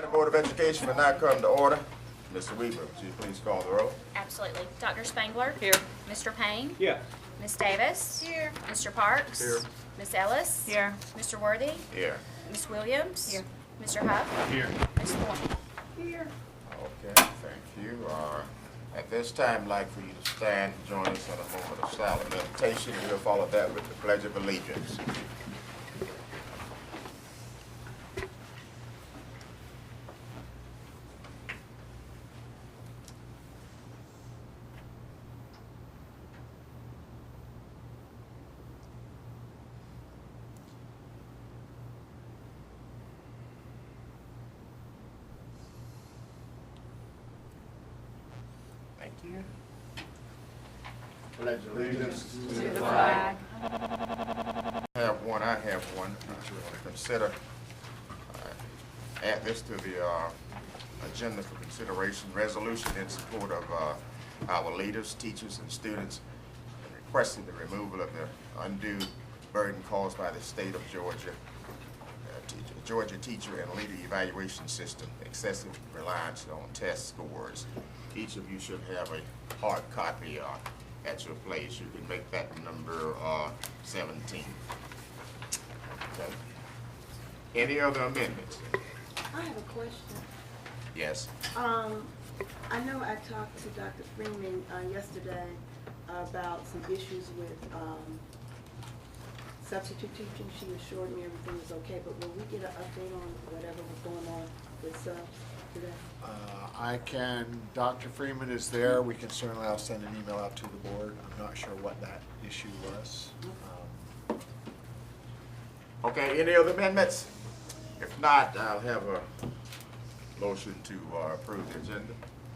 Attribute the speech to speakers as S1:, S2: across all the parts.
S1: the Board of Education will now come to order. Mr. Weaver, would you please call the roll?
S2: Absolutely. Dr. Spangler?
S3: Here.
S2: Mr. Payne?
S3: Yeah.
S2: Ms. Davis?
S3: Here.
S2: Mr. Parks?
S1: Here.
S2: Ms. Ellis?
S3: Here.
S2: Mr. Worthy?
S1: Here.
S2: Ms. Williams?
S3: Here.
S2: Mr. Huff?
S3: Here.
S2: Ms. Thornton?
S3: Here.
S1: Okay, thank you. At this time, I'd like for you to stand and join us in a moment of silent meditation, and we'll follow that with the Pledge of Allegiance. Thank you. Pledge allegiance to the flag. I have one. I want to consider, add this to the agenda for consideration, resolution in support of our leaders, teachers, and students, and requesting the removal of the undue burden caused by the state of Georgia, Georgia teacher and leader evaluation system, excessive reliance on test scores. Each of you should have a hard copy at your place. You can make that number 17. Okay. Any other amendments?
S4: I have a question.
S1: Yes.
S4: I know I talked to Dr. Freeman yesterday about some issues with substitute teaching. She assured me everything was okay, but will we get an update on whatever was going on with subs today?
S5: Dr. Freeman is there. We can certainly, I'll send an email out to the board. I'm not sure what that issue was.
S1: Okay, any other amendments? If not, I'll have a motion to approve the agenda,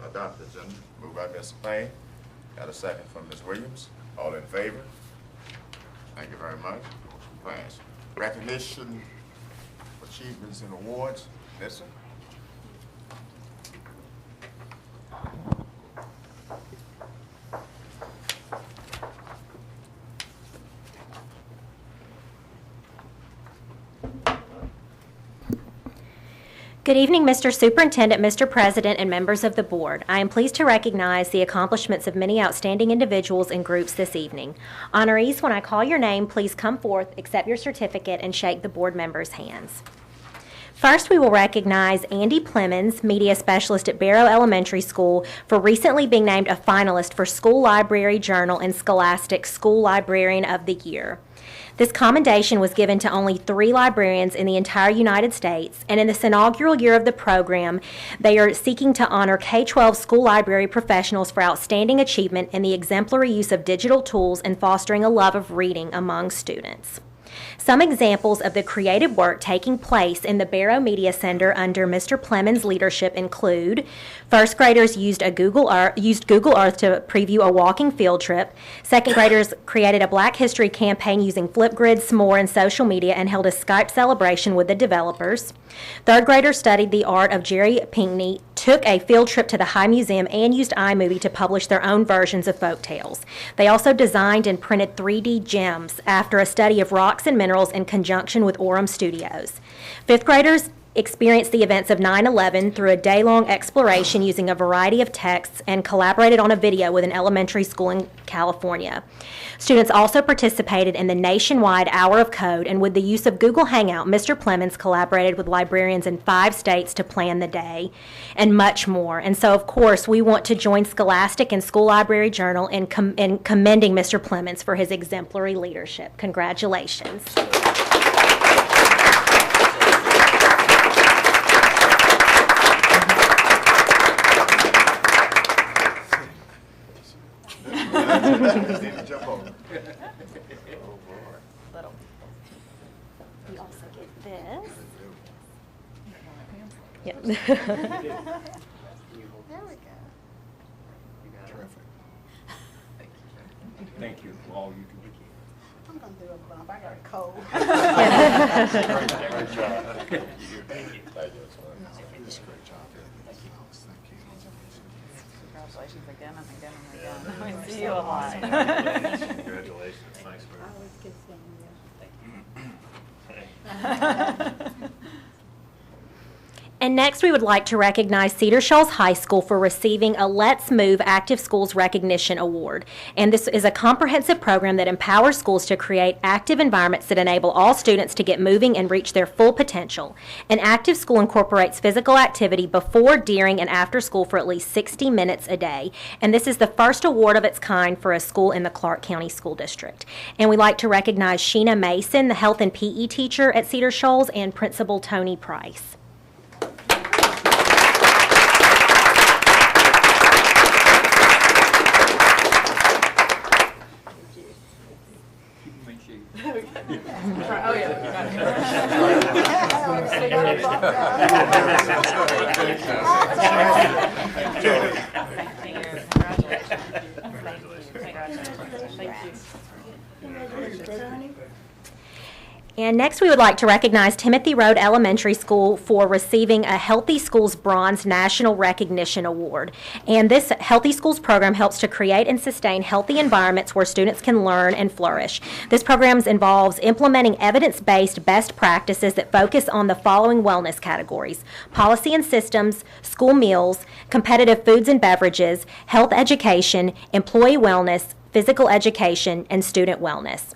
S1: adopt the agenda. Moved by Mr. Payne. Got a second from Ms. Williams. All in favor? Thank you very much. Motion passed. Recognition, achievements, and awards. Listen.
S6: Good evening, Mr. Superintendent, Mr. President, and members of the board. I am pleased to recognize the accomplishments of many outstanding individuals and groups this evening. Honorees, when I call your name, please come forth, accept your certificate, and shake the board members' hands. First, we will recognize Andy Plemons, Media Specialist at Barrow Elementary School, for recently being named a finalist for School Library Journal and Scholastic School Librarian of the Year. This commendation was given to only 3 librarians in the entire United States, and in this inaugural year of the program, they are seeking to honor K-12 school library professionals for outstanding achievement in the exemplary use of digital tools and fostering a love of reading among students. Some examples of the creative work taking place in the Barrow Media Center under Mr. Plemons' leadership include: first graders used Google Earth to preview a walking field trip. Second graders created a Black History campaign using Flipgrid, S'more, and social media and held a Skype celebration with the developers. Third graders studied the art of Jerry Pinkney, took a field trip to the High Museum, and used iMovie to publish their own versions of folk tales. They also designed and printed 3D gems after a study of rocks and minerals in conjunction with Orem Studios. Fifth graders experienced the events of 9/11 through a day-long exploration using a variety of texts and collaborated on a video with an elementary school in California. Students also participated in the nationwide Hour of Code, and with the use of Google Hangout, Mr. Plemons collaborated with librarians in 5 states to plan the day, and much more. And so, of course, we want to join Scholastic and School Library Journal in commending Mr. Plemons for his exemplary leadership. Congratulations.
S1: Jump over.
S6: Little. You also get this. Yep.
S2: There we go.
S5: Terrific.
S3: Thank you. All you can.
S4: I'm gonna do a bump. I got a cold.
S1: Great job. Thank you. Thank you.
S5: It's a great job. Thank you.
S7: Congratulations again and again and again. We see you a lot.
S3: Congratulations. Nice
S4: I
S3: work.
S4: always get seeing you.
S3: Thank you.
S6: And next, we would like to recognize Cedar Shoals High School for receiving a Let's Move Active Schools Recognition Award. And this is a comprehensive program that empowers schools to create active environments that enable all students to get moving and reach their full potential. An active school incorporates physical activity before, during, and after school for at least 60 minutes a day. And this is the first award of its kind for a school in the Clarke County School District. And we'd like to recognize Sheena Mason, the health and PE teacher at Cedar Shoals, and Principal Tony Price.
S7: Oh, yeah.
S6: And next, we would like to recognize Timothy Road Elementary School for receiving a Healthy Schools Bronze National Recognition Award. And this Healthy Schools program helps to create and sustain healthy environments where students can learn and flourish. This program involves implementing evidence-based best practices that focus on the following wellness categories: policy and systems, school meals, competitive foods and beverages, health education, employee wellness, physical education, and student wellness.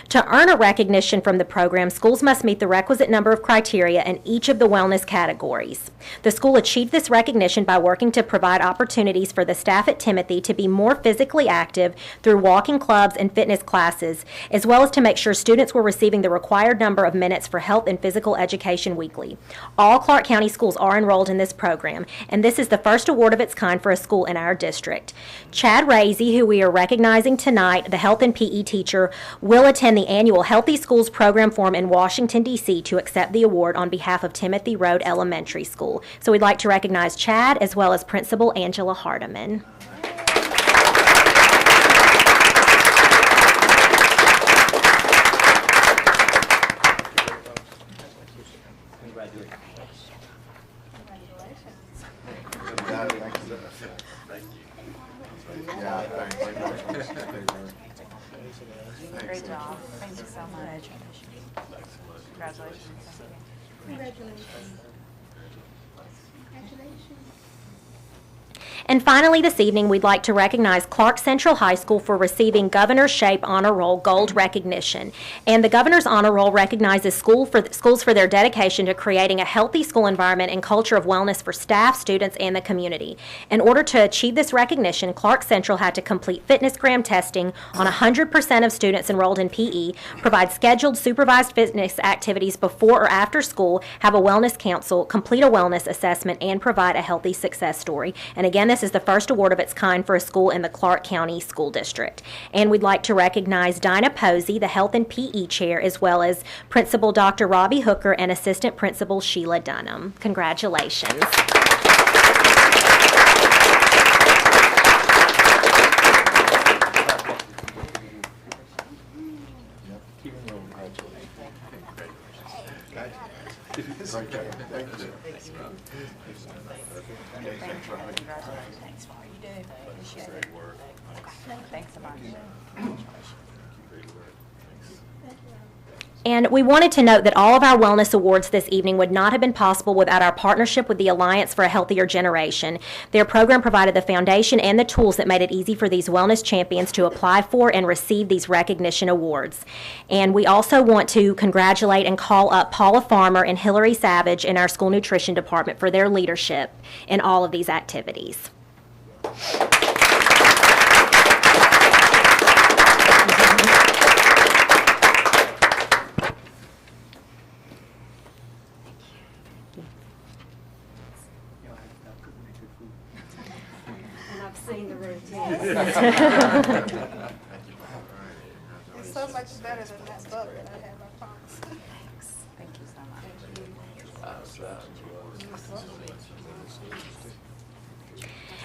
S6: To earn a recognition from the program, schools must meet the requisite number of criteria in each of the wellness categories. The school achieved this recognition by working to provide opportunities for the staff at Timothy to be more physically active through walking clubs and fitness classes, as well as to make sure students were receiving the required number of minutes for health and physical education weekly. All Clarke County schools are enrolled in this program, and this is the first award of its kind for a school in our district. Chad Raisey, who we are recognizing tonight, the health and PE teacher, will attend the annual Healthy Schools Program Forum in Washington, D.C. to accept the award on behalf of Timothy Road Elementary School. So we'd like to recognize Chad as well as Principal Angela Hardiman.
S7: Great job. Thank you so much. Congratulations.
S6: And finally, this evening, we'd like to recognize Clarke Central High School for receiving Governor's Shape Honor Roll Gold recognition. And the Governor's Honor Roll recognizes schools for their dedication to creating a healthy school environment and culture of wellness for staff, students, and the community. In order to achieve this recognition, Clarke Central had to complete FitnessGram testing on 100% of students enrolled in PE, provide scheduled supervised fitness activities before or after school, have a wellness council, complete a wellness assessment, and provide a healthy success story. And again, this is the first award of its kind for a school in the Clarke County School District. And we'd like to recognize Dinah Posey, the Health and PE Chair, as well as Principal Dr. Robbie Hooker and Assistant Principal Sheila Dunham. Congratulations.
S7: Thanks for all you do. Appreciate it. Thanks so much.
S6: And we wanted to note that all of our wellness awards this evening would not have been possible without our partnership with the Alliance for a Healthier Generation. Their program provided the foundation and the tools that made it easy for these wellness champions to apply for and receive these recognition awards. And we also want to congratulate and call up Paula Farmer and Hillary Savage in our school nutrition department for their leadership in all of these activities.
S4: And I've seen the routine.
S8: It's so much better than that book that I have, I promise.
S7: Thank you so much.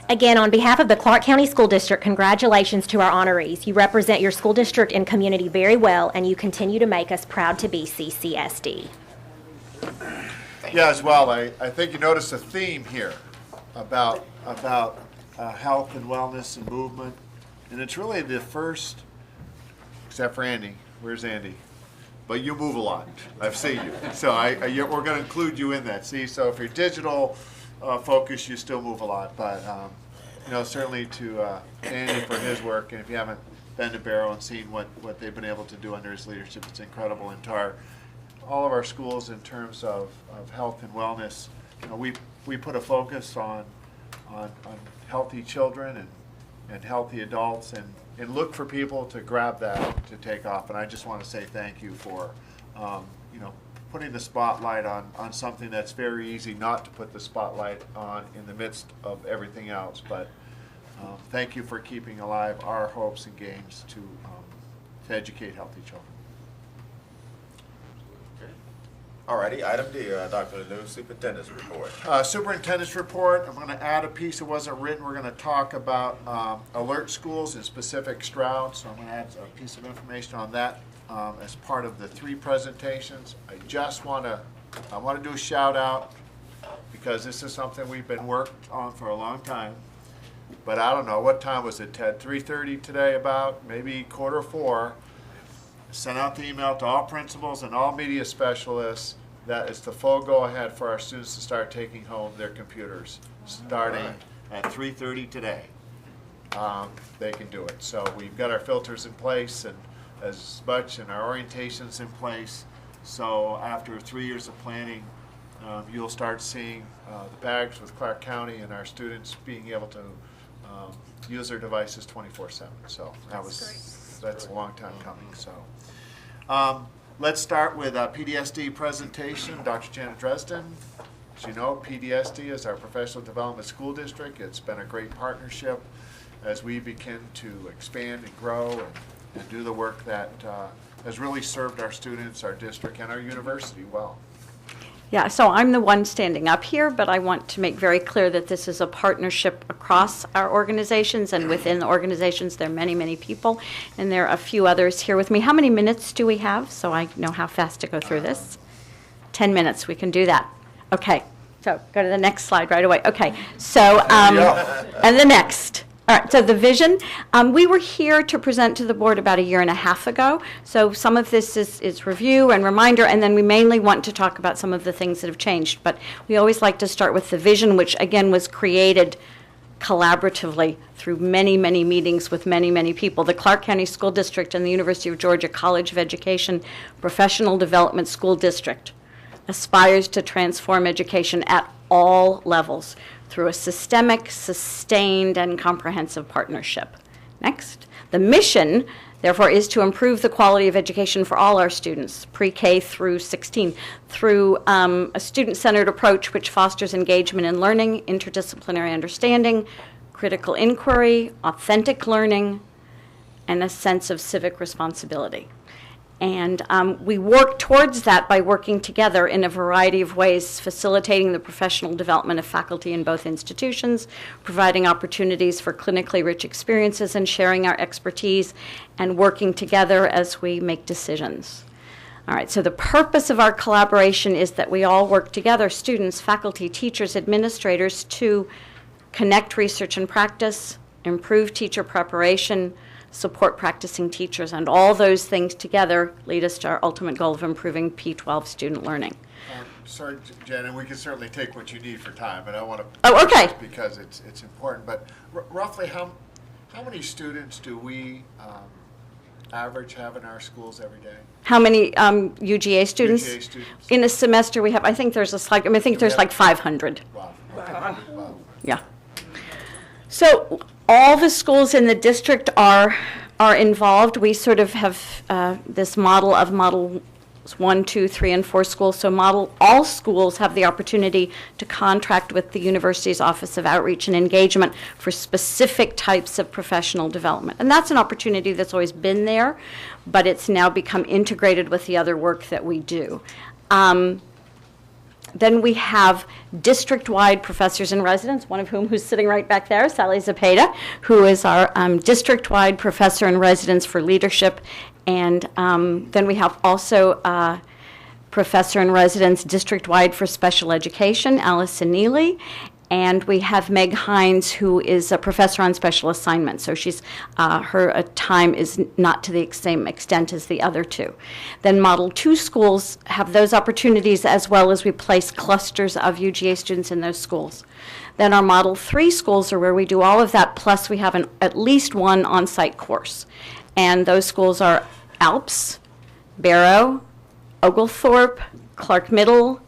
S6: Again, on behalf of the Clarke County School District, congratulations to our honorees. You represent your school district and community very well, and you continue to make us proud to be CCSD.
S5: Yeah, as well, I think you noticed a theme here about health and wellness and movement. And it's really the first, except for Andy, where's Andy? but you move a lot. I've seen you. So we're going to include you in that. See, so if you're digital focused, you still move a lot. But, certainly to Andy for his work. And if you haven't been to Barrow and seen what they've been able to do under his leadership, it's incredible. And to all of our schools in terms of health and wellness, we put a focus on healthy children and healthy adults, and look for people to grab that to take off. And I just want to say thank you for putting the spotlight on something that's very easy not to put the spotlight on in the midst of everything else. But thank you for keeping alive our hopes and games to educate healthy children.
S1: All righty, item D, Dr. Lanu, Superintendent's Report.
S5: Superintendent's report, I'm going to add a piece that wasn't written. We're going to talk about alert schools in specific Stroud, so I'm going to add a piece of information on that as part of the 3 presentations. I want to do a shout out because this is something we've been worked on for a long time. But I don't know, what time was it, Ted? 3:30 today, about maybe 3:45. Sent out the email to all principals and all media specialists that it's the full go-ahead for our students to start taking home their computers, starting at 3:30 today. They can do it. So we've got our filters in place and our orientations in place. So after 3 years of planning, you'll start seeing the bags with Clarke County and our students being able to use their devices 24/7. So that's a long time coming. So let's start with a PDSD presentation. Dr. Janet Dresden. As you know, PDSD is our professional development school district. It's been a great partnership as we begin to expand and grow and do the work that has really served our students, our district, and our university well.
S7: Yeah, so I'm the one standing up here, but I want to make very clear that this is a partnership across our organizations, and within the organizations there are many, many people, and there are a few others here with me. How many minutes do we have, so I know how fast to go through this? 10 minutes, we can do that. Okay, so go to the next slide right away. Okay, so, and the next. All right, so the vision, we were here to present to the board about 1.5 years ago. So some of this is review and reminder, and then we mainly want to talk about some of the things that have changed. But we always like to start with the vision, which again was created collaboratively through many, many meetings with many, many people. The Clarke County School District and the University of Georgia College of Education Professional Development School District aspires to transform education at all levels through a systemic, sustained, and comprehensive partnership. Next. The mission, therefore, is to improve the quality of education for all our students, pre-K through 16, through a student-centered approach which fosters engagement in learning, interdisciplinary understanding, critical inquiry, authentic learning, and a sense of civic responsibility. And we work towards that by working together in a variety of ways, facilitating the professional development of faculty in both institutions, providing opportunities for clinically rich experiences, and sharing our expertise, and working together as we make decisions. All right, so the purpose of our collaboration is that we all work together, students, faculty, teachers, administrators, to connect research and practice, improve teacher preparation, support practicing teachers, and all those things together lead us to our ultimate goal of improving P-12 student learning.
S5: Sorry, Jen, and we can certainly take what you need for time, but I want to.
S7: Oh, okay.
S5: Because it's important. But roughly, how many students do we average have in our schools every day?
S7: How many UGA students?
S5: UGA students.
S7: In a semester, we have. I think there's a slide. I think there's like 500.
S5: Wow.
S7: Yeah. So all the schools in the district are involved. We sort of have this model of model 1, 2, 3, and 4 schools. So all schools have the opportunity to contract with the university's Office of Outreach and Engagement for specific types of professional development. And that's an opportunity that's always been there, but it's now become integrated with the other work that we do. Then we have district-wide professors in residence, one of whom who's sitting right back there, Sally Zepeda, who is our district-wide professor in residence for leadership. And then we have also professor in residence district-wide for special education, Allison Neely. And we have Meg Hines, who is a professor on special assignment. So she's her time is not to the same extent as the other two. Then Model 2 schools have those opportunities, as well as we place clusters of UGA students in those schools. Then our Model 3 schools are where we do all of that, plus we have at least one on-site course. And those schools are Alps, Barrow, Oglethorpe, Clarke Middle,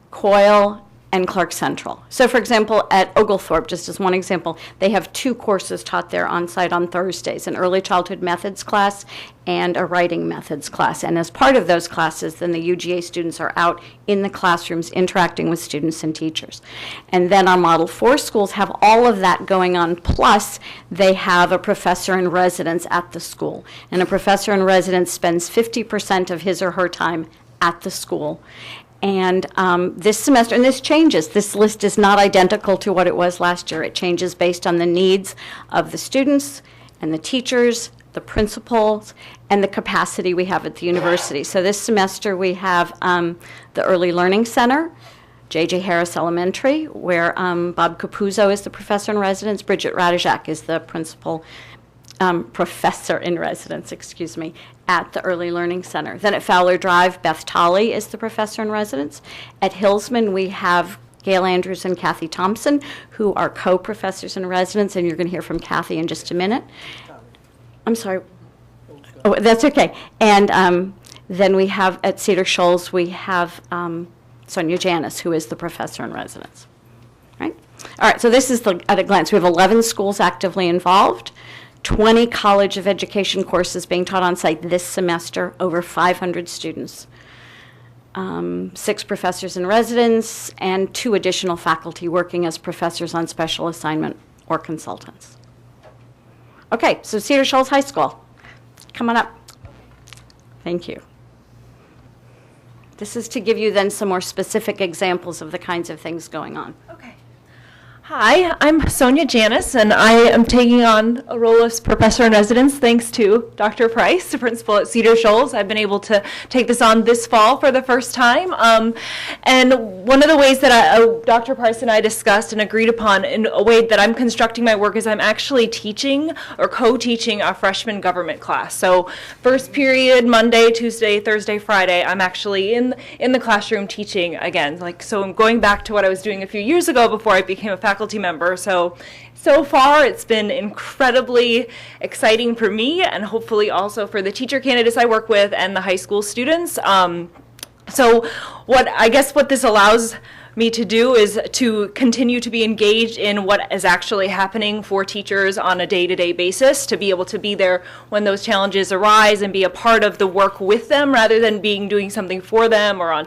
S7: Coyle, and Clarke Central. So for example, at Oglethorpe, just as one example, they have 2 courses taught there on site on Thursdays, an early childhood methods class and a writing methods class. And as part of those classes, then the UGA students are out in the classrooms interacting with students and teachers. And then our Model 4 schools have all of that going on, plus they have a professor in residence at the school. And a professor in residence spends 50% of his or her time at the school. And this semester, and this changes, this list is not identical to what it was last year. It changes based on the needs of the students and the teachers, the principals, and the capacity we have at the university. So this semester we have the Early Learning Center, J.J. Harris Elementary, where Bob Capuzzo is the professor in residence, Bridget Radijak is the principal professor in residence, at the Early Learning Center. Then at Fowler Drive, Beth Tolley is the professor in residence. At Hillsman, we have Gail Andrews and Kathy Thompson, who are co-professors in residence, and you're going to hear from Kathy in just a minute. I'm sorry. Oh, that's okay. And then we have, at Cedar Shoals, we have Sonia Janis, who is the professor in residence. Right? All right, so this is at a glance. We have 11 schools actively involved, 20 College of Education courses being taught on site this semester, over 500 students, 6 professors in residence, and 2 additional faculty working as professors on special assignment or consultants. Okay, so Cedar Shoals High School, come on up. Thank you. This is to give you then some more specific examples of the kinds of things going on.
S9: Okay. Hi, I'm Sonia Janis, and I am taking on a role as professor in residence thanks to Dr. Price, the principal at Cedar Shoals. I've been able to take this on this fall for the first time. And one of the ways that Dr. Price and I discussed and agreed upon in a way that I'm constructing my work is I'm actually teaching or co-teaching a freshman government class. So first period, Monday, Tuesday, Thursday, Friday, I'm actually in the classroom teaching again. So I'm going back to what I was doing a few years ago before I became a faculty member. So far it's been incredibly exciting for me and hopefully also for the teacher candidates I work with and the high school students. So what this allows me to do is to continue to be engaged in what is actually happening for teachers on a day-to-day basis, to be able to be there when those challenges arise and be a part of the work with them rather than doing something for them or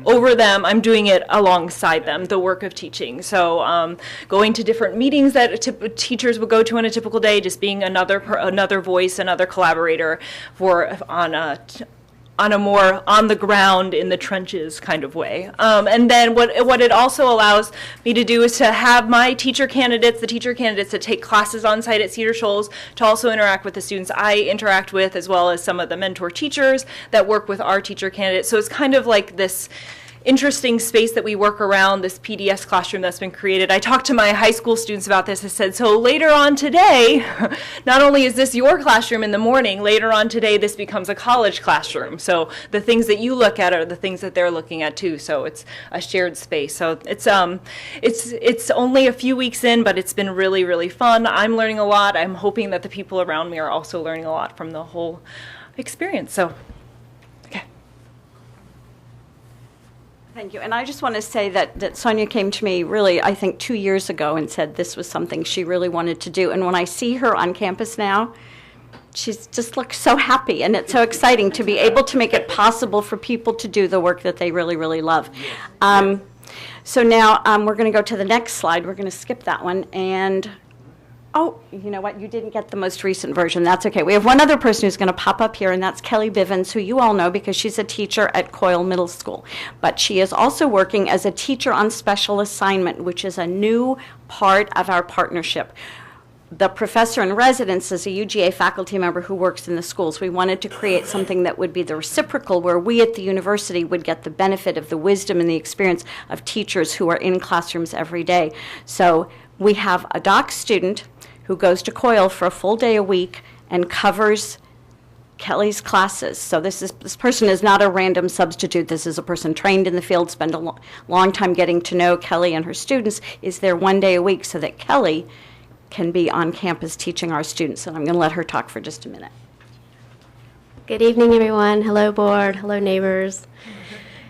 S9: over them. I'm doing it alongside them, the work of teaching. So going to different meetings that teachers would go to on a typical day, just being another voice, another collaborator on a more on the ground in the trenches kind of way. And then what it also allows me to do is to have my the teacher candidates that take classes on site at Cedar Shoals to also interact with the students I interact with, as well as some of the mentor teachers that work with our teacher candidates. So it's kind of like this interesting space that we work around, this PDS classroom that's been created. I talked to my high school students about this. I said, so later on today, not only is this your classroom in the morning, later on today this becomes a college classroom. So the things that you look at are the things that they're looking at too. So it's a shared space. So it's only a few weeks in, but it's been really, really fun. I'm learning a lot. I'm hoping that the people around me are also learning a lot from the whole experience. So
S7: Thank you. And I just want to say that Sonia came to me really, I think, 2 years ago and said this was something she really wanted to do. And when I see her on campus now, she just looks so happy. And it's so exciting to be able to make it possible for people to do the work that they really, really love. So now we're going to go to the next slide. We're going to skip that one. And oh, you know what? You didn't get the most recent version. That's okay. We have one other person who's going to pop up here, and that's Kelly Bivens, who you all know because she's a teacher at Coyle Middle School. But she is also working as a teacher on special assignment, which is a new part of our partnership. the professor in residence is a UGA faculty member who works in the schools. We wanted to create something that would be the reciprocal, where we at the university would get the benefit of the wisdom and the experience of teachers who are in classrooms every day. So we have a doc student who goes to Coyle for a full day a week and covers Kelly's classes. So this person is not a random substitute. This is a person trained in the field, spent a long time getting to know Kelly and her students, is there one day a week so that Kelly can be on campus teaching our students. And I'm going to let her talk for just a minute.
S10: Good evening, everyone. Hello, board. Hello, neighbors.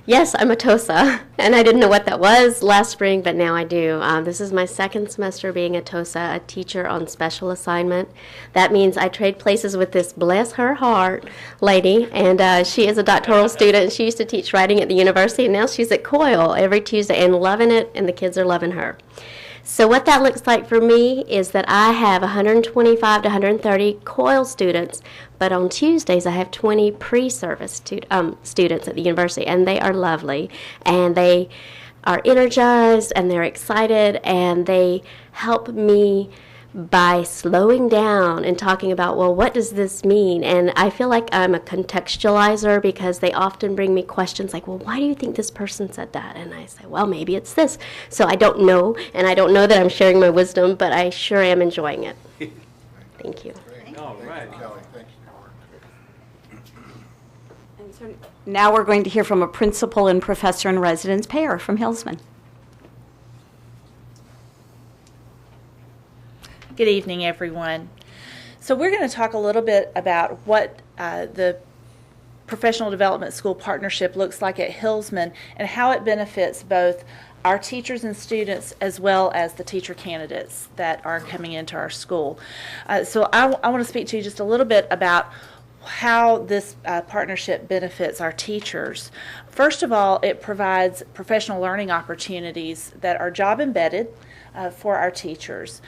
S10: Yes, I'm a TOSA, and I didn't know what that was last spring, but now I do. This is my second semester being a TOSA, a teacher on special assignment. That means I trade places with this bless her heart lady, and she is a doctoral student, and she used to teach writing at the university, and now she's at Coyle every Tuesday and loving it, and the kids are loving her. So what that looks like for me is that I have 125 to 130 Coyle students, but on Tuesdays I have 20 pre-service students at the university, and they are lovely, and they are energized, and they're excited, and they help me by slowing down and talking about, well, what does this mean? And I feel like I'm a contextualizer because they often bring me questions like, well, why do you think this person said that? And I say, well, maybe it's this. So I don't know, and I don't know that I'm sharing my wisdom, but I sure am enjoying it. Thank you.
S3: All right.
S5: Kelly, thank you.
S7: And so now we're going to hear from a principal and professor in residence pair from Hillsman.
S11: Good evening, everyone. So we're going to talk a little bit about what the Professional Development School Partnership looks like at Hillsman and how it benefits both our teachers and students as well as the teacher candidates that are coming into our school. So I want to speak to you just a little bit about how this partnership benefits our teachers. First of all, it provides professional learning opportunities that are job embedded for our teachers.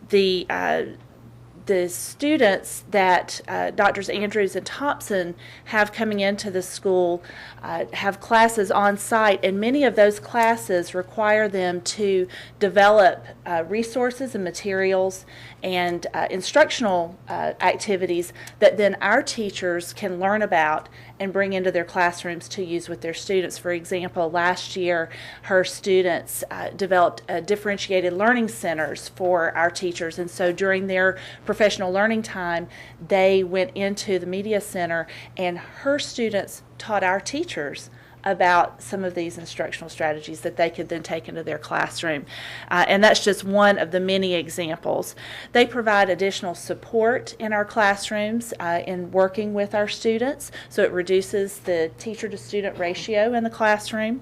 S11: The students that Drs. Andrews and Thompson have coming into the school have classes on site, and many of those classes require them to develop resources and materials and instructional activities that then our teachers can learn about and bring into their classrooms to use with their students. For example, last year her students developed differentiated learning centers for our teachers, and so during their professional learning time they went into the media center and her students taught our teachers about some of these instructional strategies that they could then take into their classroom. And that's just one of the many examples. They provide additional support in our classrooms in working with our students, so it reduces the teacher-to-student ratio in the classroom.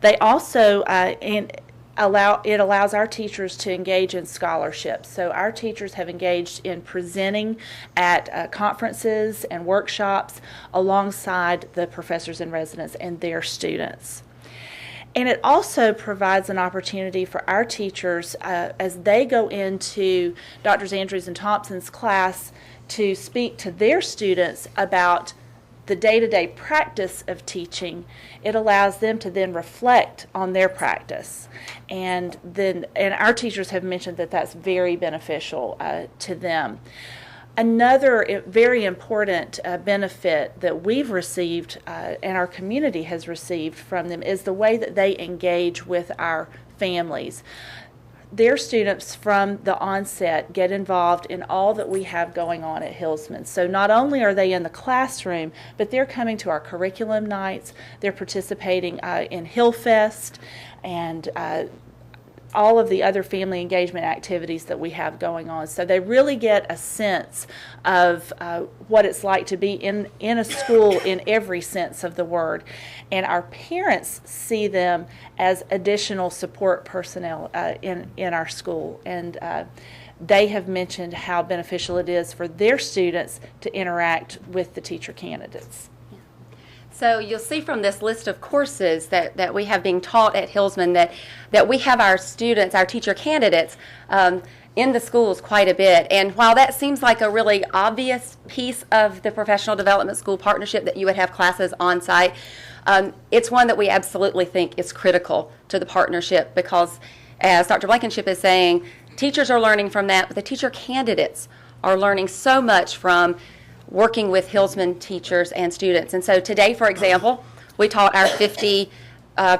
S11: They also allows our teachers to engage in scholarships. So our teachers have engaged in presenting at conferences and workshops alongside the professors in residence and their students. And it also provides an opportunity for our teachers as they go into Drs. Andrews and Thompson's class to speak to their students about the day-to-day practice of teaching. It allows them to then reflect on their practice, and our teachers have mentioned that that's very beneficial to them. Another very important benefit that we've received and our community has received from them is the way that they engage with our families. Their students from the onset get involved in all that we have going on at Hillsman. So not only are they in the classroom, but they're coming to our curriculum nights, they're participating in Hillfest, and all of the other family engagement activities that we have going on. So they really get a sense of what it's like to be in a school in every sense of the word. And our parents see them as additional support personnel in our school. And they have mentioned how beneficial it is for their students to interact with the teacher candidates.
S10: So you'll see from this list of courses that we have being taught at Hillsman that we have our students, our teacher candidates, in the schools quite a bit. And while that seems like a really obvious piece of the Professional Development School Partnership that you would have classes on site, it's one that we absolutely think is critical to the partnership because, as Dr. Blankenship is saying,
S12: teachers are learning from that, but the teacher candidates are learning so much from working with Hillsman teachers and students. And so today, for example, we taught our 50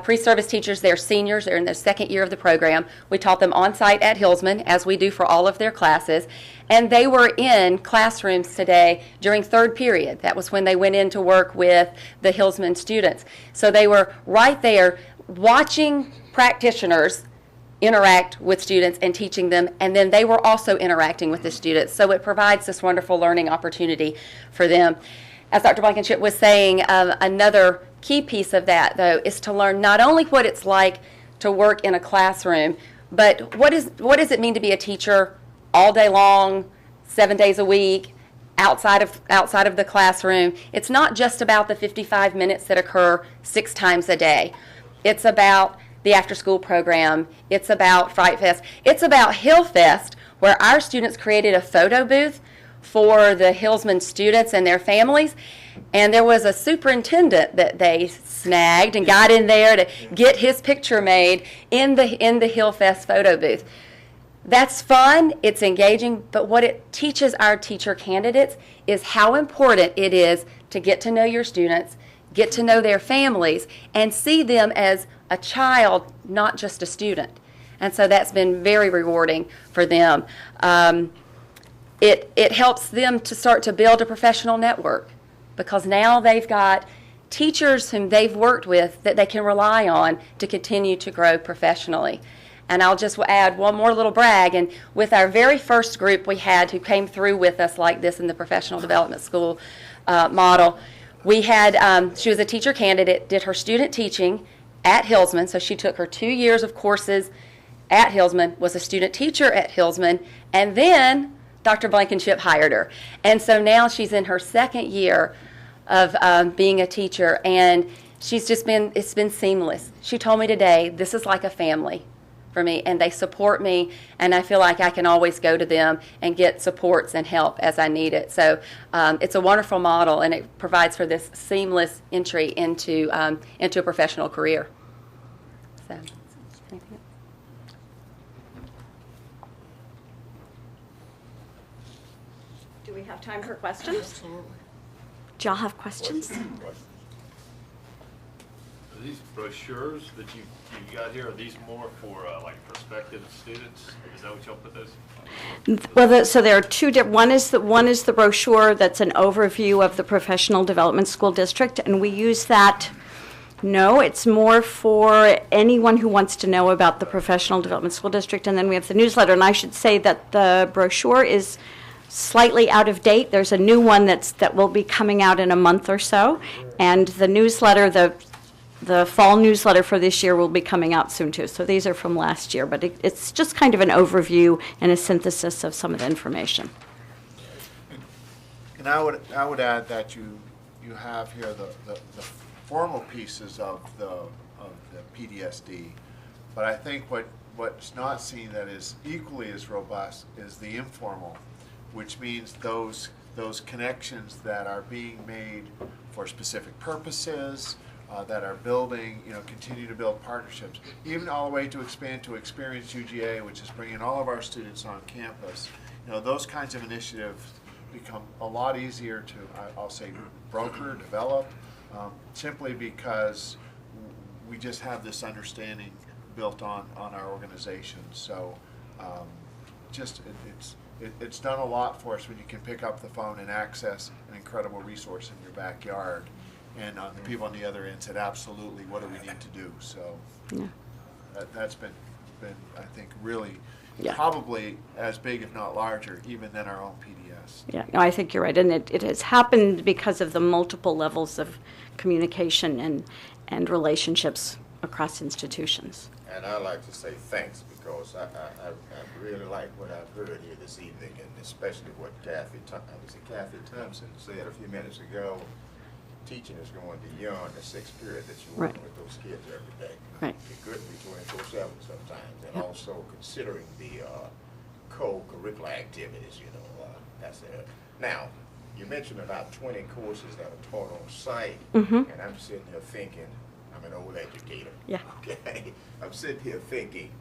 S12: pre-service teachers. They're seniors. They're in their second year of the program. We taught them on-site at Hillsman, as we do for all of their classes. And they were in classrooms today during third period. That was when they went in to work with the Hillsman students. So they were right there watching practitioners interact with students and teaching them, and then they were also interacting with the students. So it provides this wonderful learning opportunity for them. As Dr. Blankenship was saying, another key piece of that, though, is to learn not only what it's like to work in a classroom, but what does it mean to be a teacher all day long, 7 days a week, outside of the classroom. It's not just about the 55 minutes that occur 6 times a day. It's about the after-school program. It's about Fright Fest. It's about Hill Fest, where our students created a photo booth for the Hillsman students and their families. And there was a superintendent that they snagged and got in there to get his picture made in the Hill Fest photo booth. That's fun, it's engaging, but what it teaches our teacher candidates is how important it is to get to know your students, get to know their families, and see them as a child, not just a student. And so that's been very rewarding for them. It helps them to start to build a professional network, because now they've got teachers whom they've worked with that they can rely on to continue to grow professionally. And I'll just add one more little brag. And with our very first group we had who came through with us like this in the professional development school model, we had, she was a teacher candidate, did her student teaching at Hillsman, so she took her 2 years of courses at Hillsman, was a student teacher at Hillsman, and then Dr. Blankenship hired her. And so now she's in her second year of being a teacher, and it's been seamless. She told me today, this is like a family for me, and they support me, and I feel like I can always go to them and get supports and help as I need it. So it's a wonderful model, and it provides for this seamless entry into a professional career. So,
S7: do we have time for questions? Absolutely. Do y'all have questions?
S3: Are these brochures that you got here, are these more for like prospective students? Is that what y'all put those?
S7: Well, so there are two different. One is the brochure that's an overview of the Professional Development School District, and we use that. No, it's more for anyone who wants to know about the Professional Development School District, and then we have the newsletter. And I should say that the brochure is slightly out of date. There's a new one that will be coming out in a month or so, and the newsletter, the fall newsletter for this year will be coming out soon too. So these are from last year, but it's just kind of an overview and a synthesis of some of the information.
S5: And I would add that you have here the formal pieces of the PDSD, but I think what's not seen that is equally as robust is the informal, which means those connections that are being made for specific purposes, that are building, continue to build partnerships, even all the way to expand to Experience UGA, which is bringing all of our students on campus. Those kinds of initiatives become a lot easier to, I'll say, broker, develop, simply because we just have this understanding built on our organization. So it's done a lot for us when you can pick up the phone and access an incredible resource in your backyard. And the people on the other end said, absolutely, what do we need to do? So yeah. That's been, I think, really probably as big, if not larger, even than our own PDS.
S7: Yeah, no, I think you're right. And it has happened because of the multiple levels of communication and relationships across institutions.
S1: And I'd like to say thanks, because I really like what I've heard here this evening, and especially what Kathy Thompson said a few minutes ago. Teaching is going beyond the 6th period that you're working with those kids every day.
S7: Right.
S1: It could be 24/7 sometimes, and also considering the co-curricular activities, that's it. Now, you mentioned about 20 courses that are taught on site, and I'm sitting here thinking, I'm an old educator.
S7: Yeah.
S1: Okay. I'm sitting here thinking,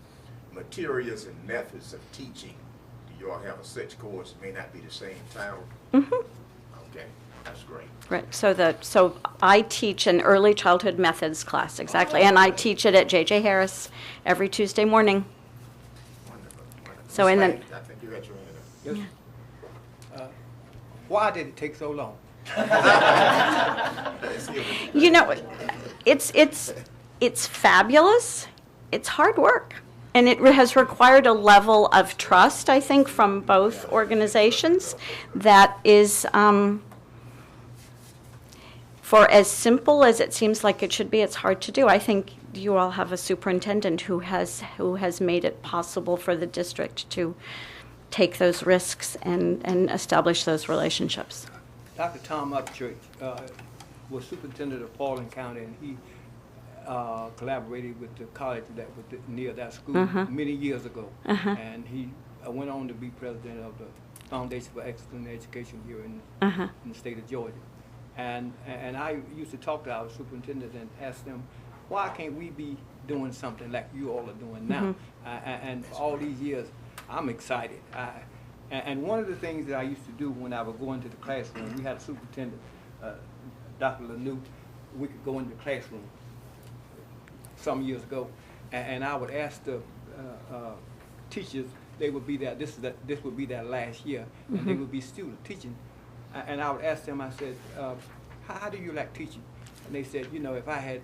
S1: materials and methods of teaching, do you all have a such course? It may not be the same title. Okay, that's great.
S7: Right, so I teach an early childhood methods class, exactly, and I teach it at J.J. Harris every Tuesday morning.
S1: Wonderful. Wonderful.
S7: So in the-
S1: Ms. Lang, I think you got your hand up.
S13: Yes. Why did it take so long?
S7: You know, it's fabulous. It's hard work. And it has required a level of trust, I think, from both organizations that is, for as simple as it seems like it should be, it's hard to do. I think you all have a superintendent who has made it possible for the district to take those risks and establish those relationships.
S13: Dr. Tom Upchurch was superintendent of Paulding County, and he collaborated with the college that was near that school many years ago. And he went on to be president of the Foundation for Excellent Education here in the state of Georgia. And I used to talk to our superintendent and ask them, why can't we be doing something like you all are doing now? And for all these years, I'm excited. And one of the things that I used to do when I would go into the classroom, we had a superintendent, Dr. Lanu, we could go into the classroom some years ago, and I would ask the teachers, they would be there, this would be their last year, and they would be students teaching, and I would ask them, I said, how do you like teaching? And they said, you know, if I had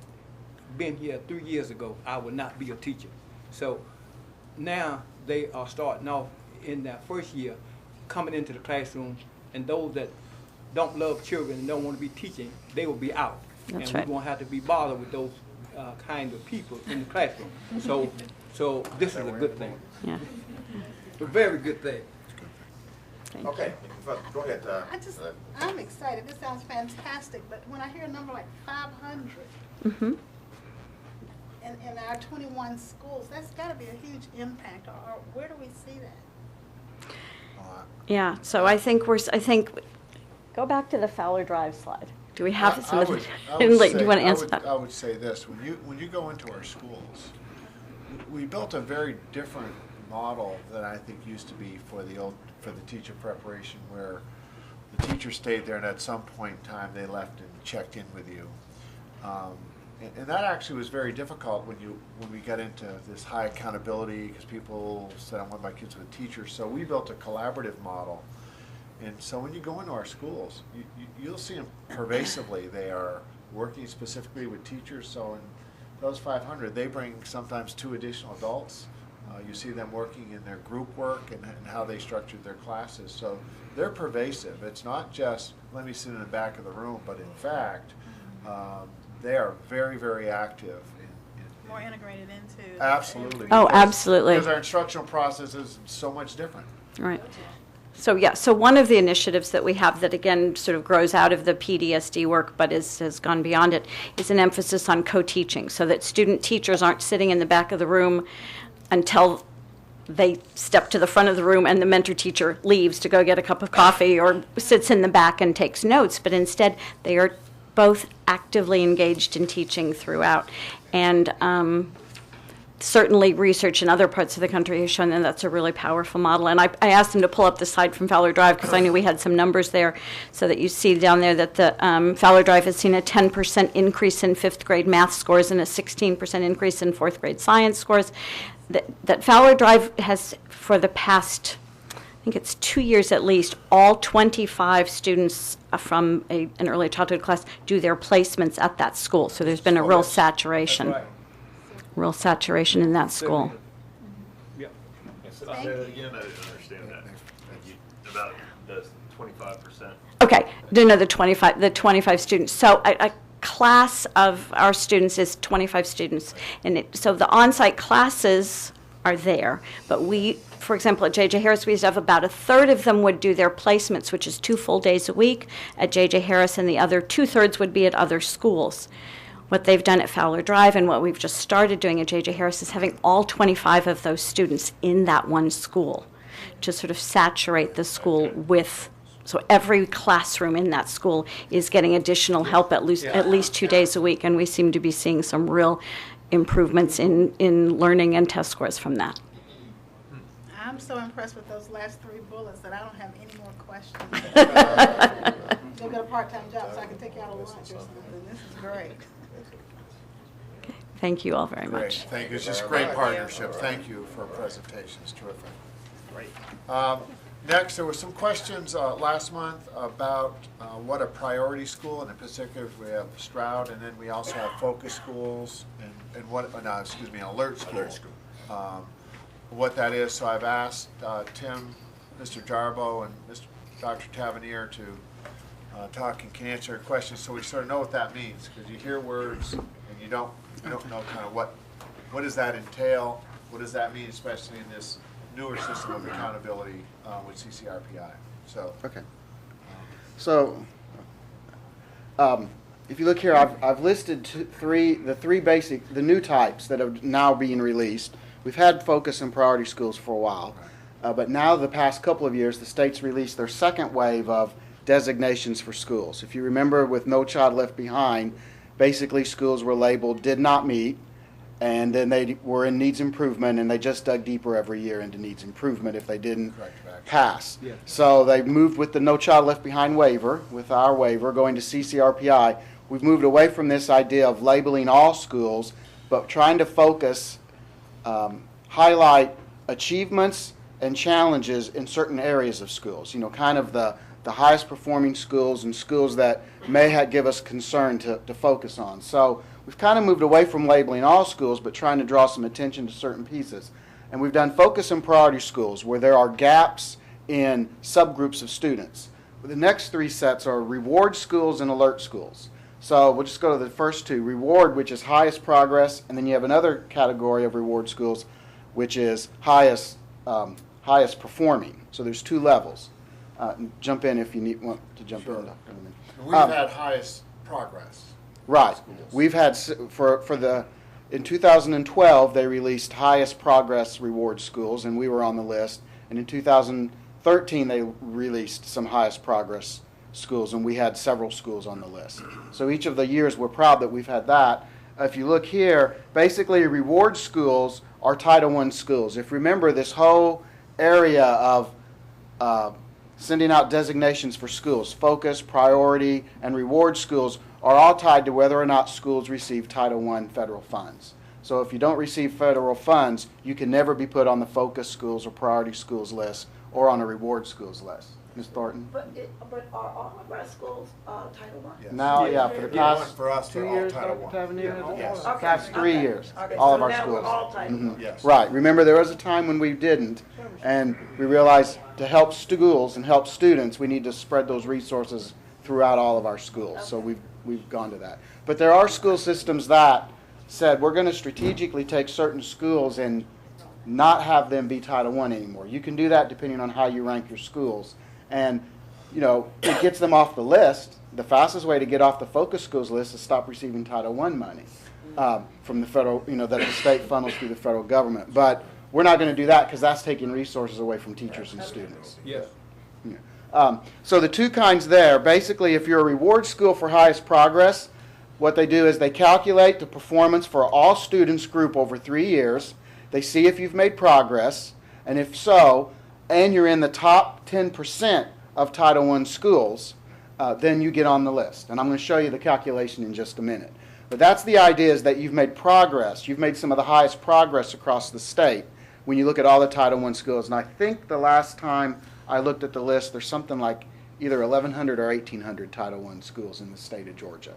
S13: been here 3 years ago, I would not be a teacher. So now they are starting off in their first year, coming into the classroom, and those that don't love children and don't want to be teaching, they will be out.
S7: That's
S13: and
S7: right.
S13: we won't have to be bothered with those kind of people in the classroom. So this is a good thing.
S7: Yeah.
S13: A very good thing.
S1: Okay, go ahead.
S8: I'm excited. This sounds fantastic, but when I hear a number like 500 in our 21 schools, that's got to be a huge impact. Or where do we see that?
S7: Yeah, so I think go back to the Fowler Drive slide. Do we have some of the, do you want to answer that?
S5: I would say this, when you go into our schools, we built a very different model than I think used to be for the teacher preparation, where the teacher stayed there and at some point in time they left and checked in with you. And that actually was very difficult when we got into this high accountability, because people said, I want my kids with teachers. So we built a collaborative model. And so when you go into our schools, you'll see them pervasively. They are working specifically with teachers. So in those 500, they bring sometimes 2 additional adults. You see them working in their group work and how they structured their classes. So they're pervasive. It's not just, let me sit in the back of the room, but in fact, they are very, very active.
S8: More integrated into.
S5: Absolutely.
S7: Oh, absolutely.
S5: Because our instructional process is so much different.
S7: Right. So yeah, so one of the initiatives that we have that again sort of grows out of the PDSD work but has gone beyond it is an emphasis on co-teaching, so that student teachers aren't sitting in the back of the room until they step to the front of the room and the mentor teacher leaves to go get a cup of coffee or sits in the back and takes notes, but instead they are both actively engaged in teaching throughout. And certainly research in other parts of the country has shown that that's a really powerful model. And I asked them to pull up the slide from Fowler Drive because I knew we had some numbers there, so that you see down there that the Fowler Drive has seen a 10% increase in 5th grade math scores and a 16% increase in 4th grade science scores. That Fowler Drive has, for the past, I think it's 2 years at least, all 25 students from an early childhood class do their placements at that school. So there's been a real saturation.
S13: That's right.
S7: Real saturation in that school.
S13: Yeah.
S3: Say that again, I didn't understand that. About the 25%.
S7: Okay, no, the 25 students. So a class of our students is 25 students, and so the on-site classes are there. But we, for example, at J.J. Harris, we used to have about 1/3 of them would do their placements, which is 2 full days a week at J.J. Harris, and the other 2/3 would be at other schools. What they've done at Fowler Drive and what we've just started doing at J.J. Harris is having all 25 of those students in that one school to sort of saturate the school with, so every classroom in that school is getting additional help at least 2 days a week, and we seem to be seeing some real improvements in learning and test scores from that.
S8: I'm so impressed with those last 3 bullets that I don't have any more questions. Go get a part-time job so I can take you out to lunch or something. This is great.
S7: Thank you all very
S5: Great,
S7: much.
S5: thank you. It's just great partnership. Thank you for presentations, terrific. Great. Next, there were some questions last month about what a priority school, and in particular, we have Stroud, and then we also have focus schools, and what, alert school. What that is, so I've asked Tim, Mr. Jarbo, and Dr. Tavernier to talk and can answer questions, so we sort of know what that means, because you hear words and you don't know kind of what does that entail, what does that mean, especially in this newer system of accountability with CCRPI. So
S14: okay. So if you look here, I've listed the new types that are now being released. We've had focus and priority schools for a while, but now the past couple of years, the states released their second wave of designations for schools. If you remember with No Child Left Behind, basically schools were labeled did not meet, and then they were in needs improvement, and they just dug deeper every year into needs improvement if they didn't pass. Yeah. So they moved with the No Child Left Behind waiver, with our waiver, going to CCRPI. We've moved away from this idea of labeling all schools, but trying to focus, highlight achievements and challenges in certain areas of schools. You know, kind of the highest performing schools and schools that may give us concern to focus on. So we've kind of moved away from labeling all schools, but trying to draw some attention to certain pieces. And we've done focus and priority schools where there are gaps in subgroups of students. The next 3 sets are reward schools and alert schools. So we'll just go to the first 2. Reward, which is highest progress, and then you have another category of reward schools, which is highest performing. So there's 2 levels. Jump in if you want to jump in.
S5: we've had highest progress.
S14: Right.
S5: Schools.
S14: We've had in 2012 they released highest progress reward schools, and we were on the list. And in 2013 they released some highest progress schools, and we had several schools on the list. So each of the years we're proud that we've had that. If you look here, basically reward schools are Title I schools. If you remember, this whole area of sending out designations for schools, focus, priority, and reward schools are all tied to whether or not schools receive Title I federal funds. So if you don't receive federal funds, you can never be put on the focus schools or priority schools list or on a reward schools list. Ms. Thornton?
S4: But are all of our schools Title I?
S5: Yes.
S14: Now, yeah, for the past
S5: for us,
S14: 2
S5: they're all
S14: years,
S5: Title
S14: Dr.
S5: I.
S14: Tavernier?
S5: Yes.
S4: Okay.
S14: Past 3
S4: Okay.
S14: years,
S4: Okay.
S14: all
S4: So
S14: of our
S4: now
S14: schools.
S4: we're all Title I.
S5: Yes.
S14: Right. Remember, there was a time when we didn't, and we realized to help schools and help students, we need to spread those resources throughout all of our schools. So we've gone to that. But there are school systems that said we're going to strategically take certain schools and not have them be Title I anymore. You can do that depending on how you rank your schools. And, you know, it gets them off the list. The fastest way to get off the focus schools list is stop receiving Title I money from the federal, you know, that the state funnels through the federal government. But we're not going to do that because that's taking resources away from teachers and students.
S13: Yes.
S14: So the 2 kinds there, basically if you're a reward school for highest progress, what they do is they calculate the performance for all students group over 3 years. They see if you've made progress, and if so, and you're in the top 10% of Title I schools, then you get on the list. And I'm going to show you the calculation in just a minute. But that's the idea, is that you've made progress. You've made some of the highest progress across the state when you look at all the Title I schools. And I think the last time I looked at the list, there's something like either 1,100 or 1,800 Title I schools in the state of Georgia.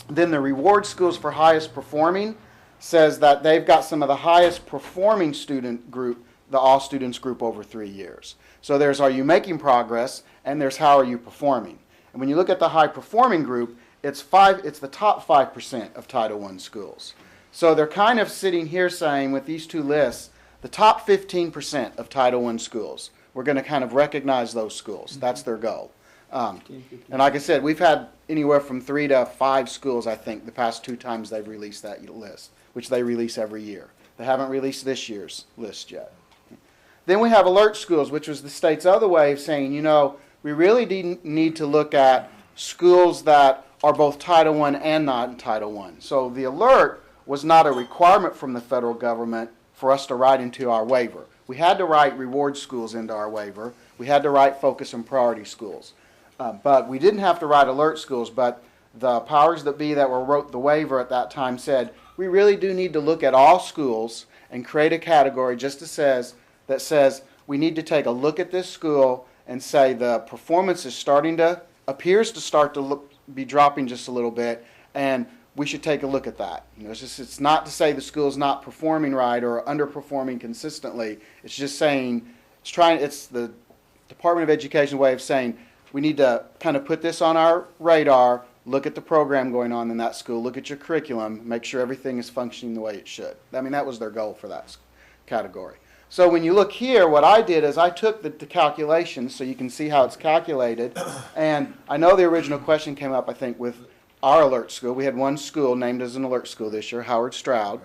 S14: Then the reward schools for highest performing says that they've got some of the highest performing student group, the all students group over 3 years. So there's are you making progress, and there's how are you performing. And when you look at the high performing group, it's the top 5% of Title I schools. So they're kind of sitting here saying with these 2 lists, the top 15% of Title I schools, we're going to kind of recognize those schools. That's their goal. And like I said, we've had anywhere from 3 to 5 schools, I think, the past 2 times they've released that list, which they release every year. They haven't released this year's list yet. Then we have alert schools, which was the state's other way of saying, you know, we really need to look at schools that are both Title I and not Title I. So the alert was not a requirement from the federal government for us to write into our waiver. we had to write reward schools into our waiver. We had to write focus and priority schools. But we didn't have to write alert schools, but the powers that be that wrote the waiver at that time said, we really do need to look at all schools and create a category just that says we need to take a look at this school and say the performance is appears to start to be dropping just a little bit, and we should take a look at that. It's not to say the school's not performing right or underperforming consistently. It's just saying, it's the Department of Education way of saying, we need to kind of put this on our radar, look at the program going on in that school, look at your curriculum, make sure everything is functioning the way it should. I mean, that was their goal for that category. So when you look here, what I did is I took the calculations so you can see how it's calculated. And I know the original question came up, I think, with our alert school. We had one school named as an alert school this year, Howard Stroud.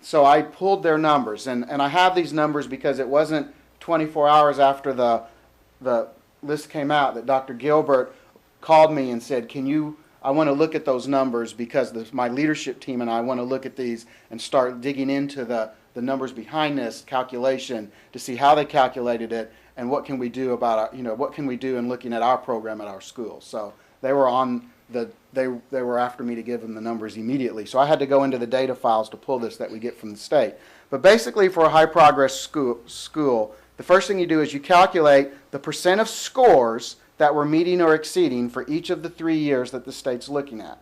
S14: So I pulled their numbers. And I have these numbers because it wasn't 24 hours after the list came out that Dr. Gilbert called me and said, I want to look at those numbers because my leadership team and I want to look at these and start digging into the numbers behind this calculation to see how they calculated it and what can we do about what can we do in looking at our program at our school. So they were they were after me to give them the numbers immediately. So I had to go into the data files to pull this that we get from the state. But basically for a high progress school, the first thing you do is you calculate the percent of scores that were meeting or exceeding for each of the 3 years that the state's looking at.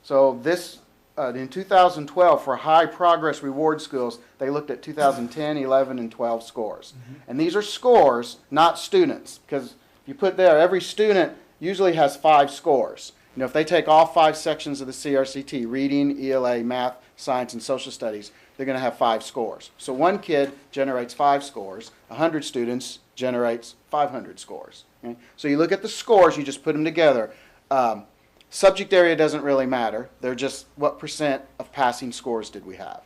S14: So this, in 2012, for high progress reward schools, they looked at 2010, 11, and 12 scores. And these are scores, not students, because if you put there, every student usually has 5 scores. If they take all 5 sections of the CRCT, reading, ELA, math, science, and social studies, they're going to have 5 scores. So one kid generates 5 scores, 100 students generates 500 scores. Okay? So you look at the scores, you just put them together. Subject area doesn't really matter. They're just what percent of passing scores did we have.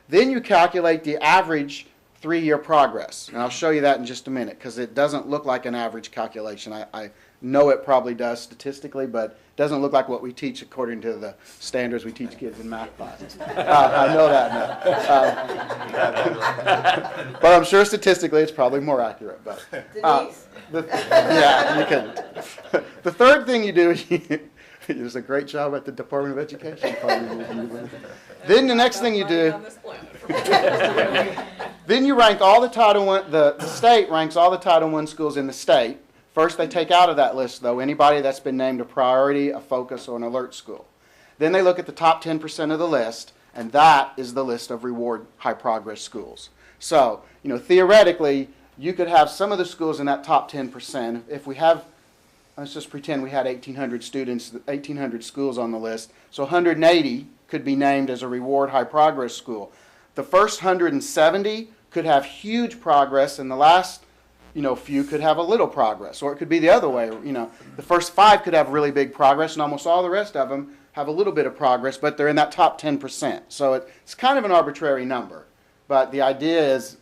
S14: Then you calculate the average 3-year progress. And I'll show you that in just a minute because it doesn't look like an average calculation. I know it probably does statistically, but it doesn't look like what we teach according to the standards we teach kids in math classes. I know that now. But I'm sure statistically it's probably more accurate. But yeah, you can. The third thing you do is you do a great job at the Department of Education. Then the next thing you do, then you rank all the Title I, the state ranks all the Title I schools in the state. First, they take out of that list, though, anybody that's been named a priority, a focus, or an alert school. Then they look at the top 10% of the list, and that is the list of reward high progress schools. So, theoretically, you could have some of the schools in that top 10%. If we have, let's just pretend we had 1,800 students, 1,800 schools on the list. So 180 could be named as a reward high progress school. The first 170 could have huge progress, and the last few could have a little progress. Or it could be the other way. The first 5 could have really big progress, and almost all the rest of them have a little bit of progress, but they're in that top 10%. So it's kind of an arbitrary number. But the idea is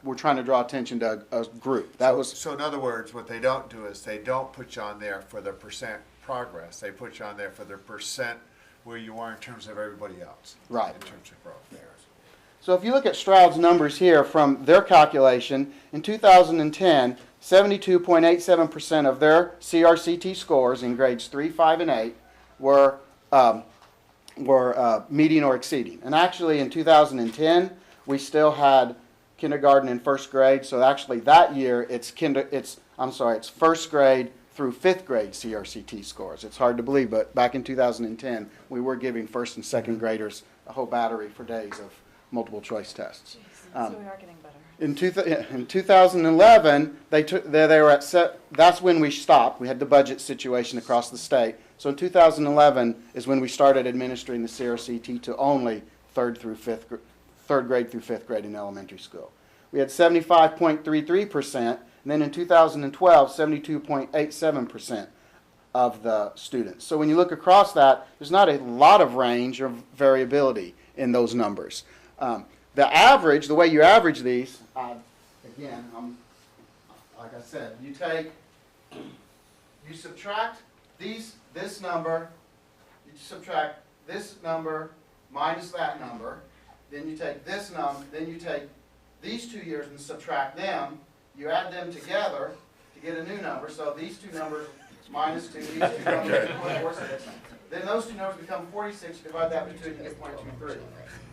S14: we're trying to draw attention to a group.
S5: So in other words, what they don't do is they don't put you on there for the percent progress. They put you on there for the percent where you are in terms of everybody else.
S14: Right.
S5: In terms of growth.
S14: So if you look at Stroud's numbers here from their calculation, in 2010, 72.87% of their CRCT scores in grades 3, 5, and 8 were meeting or exceeding. And actually in 2010, we still had kindergarten and first grade. So actually that year, it's first grade through 5th grade CRCT scores. It's hard to believe, but back in 2010, we were giving first and second graders a whole battery for days of multiple choice tests.
S11: So we are getting better.
S14: In 2011, they were at that's when we stopped. We had the budget situation across the state. So in 2011 is when we started administering the CRCT to only third grade through 5th grade in elementary school. We had 75.33%, and then in 2012, 72.87% of the students. So when you look across that, there's not a lot of range or variability in those numbers. The average, the way you average these, again, like I said, you subtract this number, you subtract this number minus that number, then you take this number, then you take these 2 years and subtract them. You add them together to get a new number. So these two numbers minus 2, these two numbers equal 46. Then those two numbers become 46. Divide that by 2 and you get 0.23.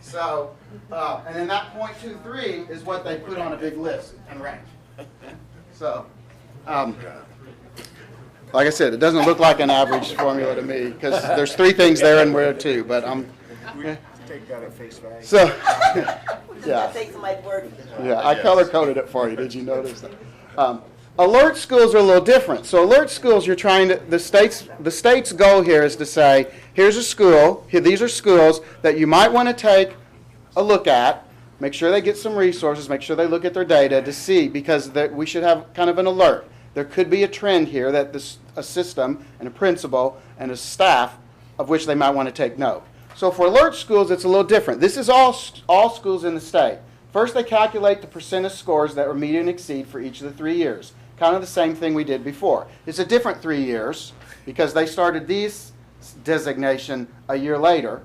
S14: So, and then that 0.23 is what they put on a big list and rank. So, like I said, it doesn't look like an average formula to me because there's 3 things there and we're at 2. But
S5: We take that at face value.
S14: so. Yeah.
S4: Take somebody's word.
S14: Yeah, I color-coded it for you. Did you notice that? Alert schools are a little different. So alert schools, you're trying to, the state's goal here is to say, here's a school, these are schools that you might want to take a look at, make sure they get some resources, make sure they look at their data to see, because we should have kind of an alert. There could be a trend here that a system and a principal and a staff of which they might want to take note. So for alert schools, it's a little different. This is all schools in the state. First, they calculate the percent of scores that were meet and exceed for each of the 3 years. Kind of the same thing we did before. It's a different 3 years because they started these designation a year later.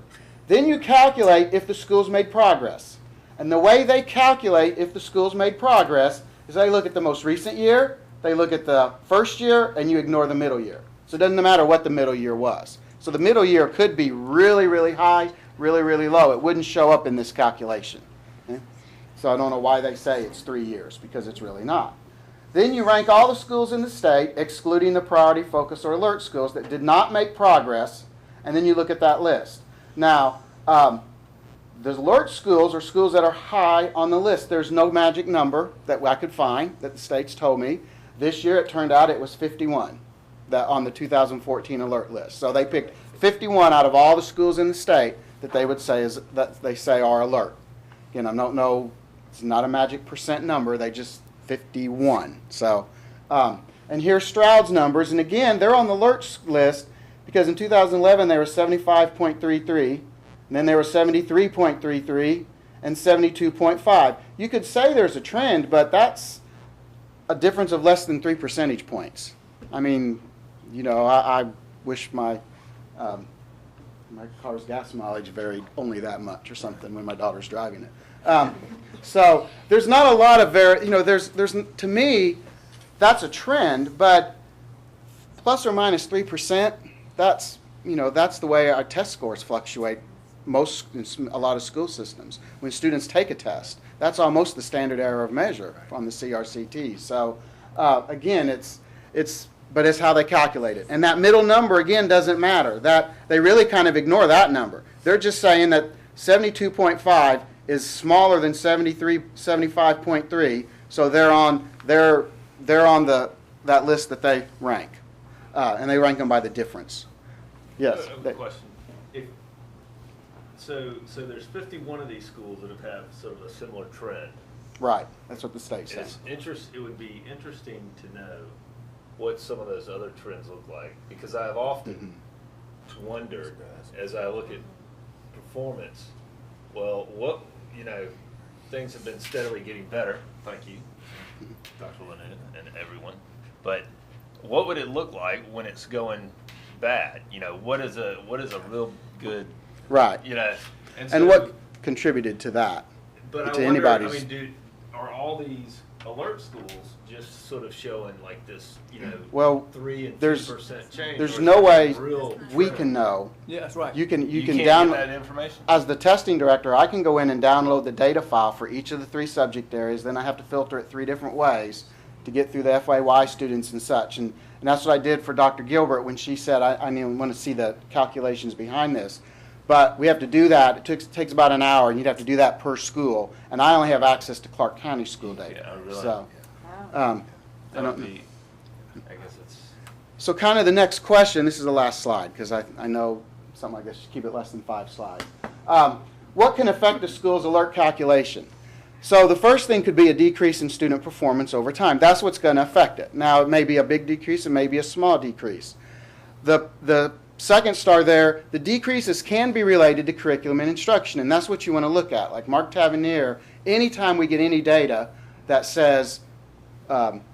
S14: Then you calculate if the schools made progress. And the way they calculate if the schools made progress is they look at the most recent year, they look at the first year, and you ignore the middle year. So it doesn't matter what the middle year was. So the middle year could be really, really high, really, really low. It wouldn't show up in this calculation. Okay? So I don't know why they say it's 3 years, because it's really not. Then you rank all the schools in the state, excluding the priority, focus, or alert schools that did not make progress, and then you look at that list. Now, the alert schools are schools that are high on the list. There's no magic number that I could find that the state's told me. This year it turned out it was 51 on the 2014 alert list. So they picked 51 out of all the schools in the state that they would say are alert. Again, I don't know, it's not a magic percent number, they just 51. So, and here's Stroud's numbers, and again, they're on the alert list because in 2011 they were 75.33, and then they were 73.33, and 72.5. You could say there's a trend, but that's a difference of less than 3 percentage points. I mean, you know, I wish my car's gas mileage varied only that much or something when my daughter's driving it. So there's not a lot of there's to me, that's a trend, but plus or minus 3%, that's the way our test scores fluctuate in a lot of school systems. When students take a test, that's almost the standard error of measure on the CRCT. So again, but it's how they calculate it. And that middle number, again, doesn't matter. That they really kind of ignore that number. They're just saying that 72.5 is smaller than 75.3, so they're on that list that they rank, and they rank them by the difference. Yes.
S3: Question. So there's 51 of these schools that have sort of a similar trend.
S14: Right. That's what the state says.
S3: It would be interesting to know what some of those other trends look like, because I've often wondered as I look at performance, well, things have been steadily getting better. Thank you, Dr. Lynette and everyone. But what would it look like when it's going bad? What is a real good,
S14: right? And what contributed to that?
S3: But
S14: to
S3: I wonder,
S14: anybody's.
S3: Are all these alert schools just sort of showing like this,
S14: well,
S3: 3 and 2% change?
S14: There's no way
S3: real
S14: we can know.
S13: Yeah, that's right.
S14: You can
S3: can't
S14: download
S3: get that information?
S14: As the testing director, I can go in and download the data file for each of the 3 subject areas. Then I have to filter it 3 different ways to get through the FYY students and such. And that's what I did for Dr. Gilbert when she said, I want to see the calculations behind this. But we have to do that. It takes about an hour, and you'd have to do that per school. And I only have access to Clarke County school data.
S3: Yeah, really?
S14: So,
S3: That would be, I guess it's...
S14: So kind of the next question, this is the last slide, because I know something like this should keep it less than 5 slides. What can affect a school's alert calculation? So the first thing could be a decrease in student performance over time. That's what's going to affect it. Now, it may be a big decrease, it may be a small decrease. The second star there, the decreases can be related to curriculum and instruction, and that's what you want to look at. Like Mark Tavernier, anytime we get any data that says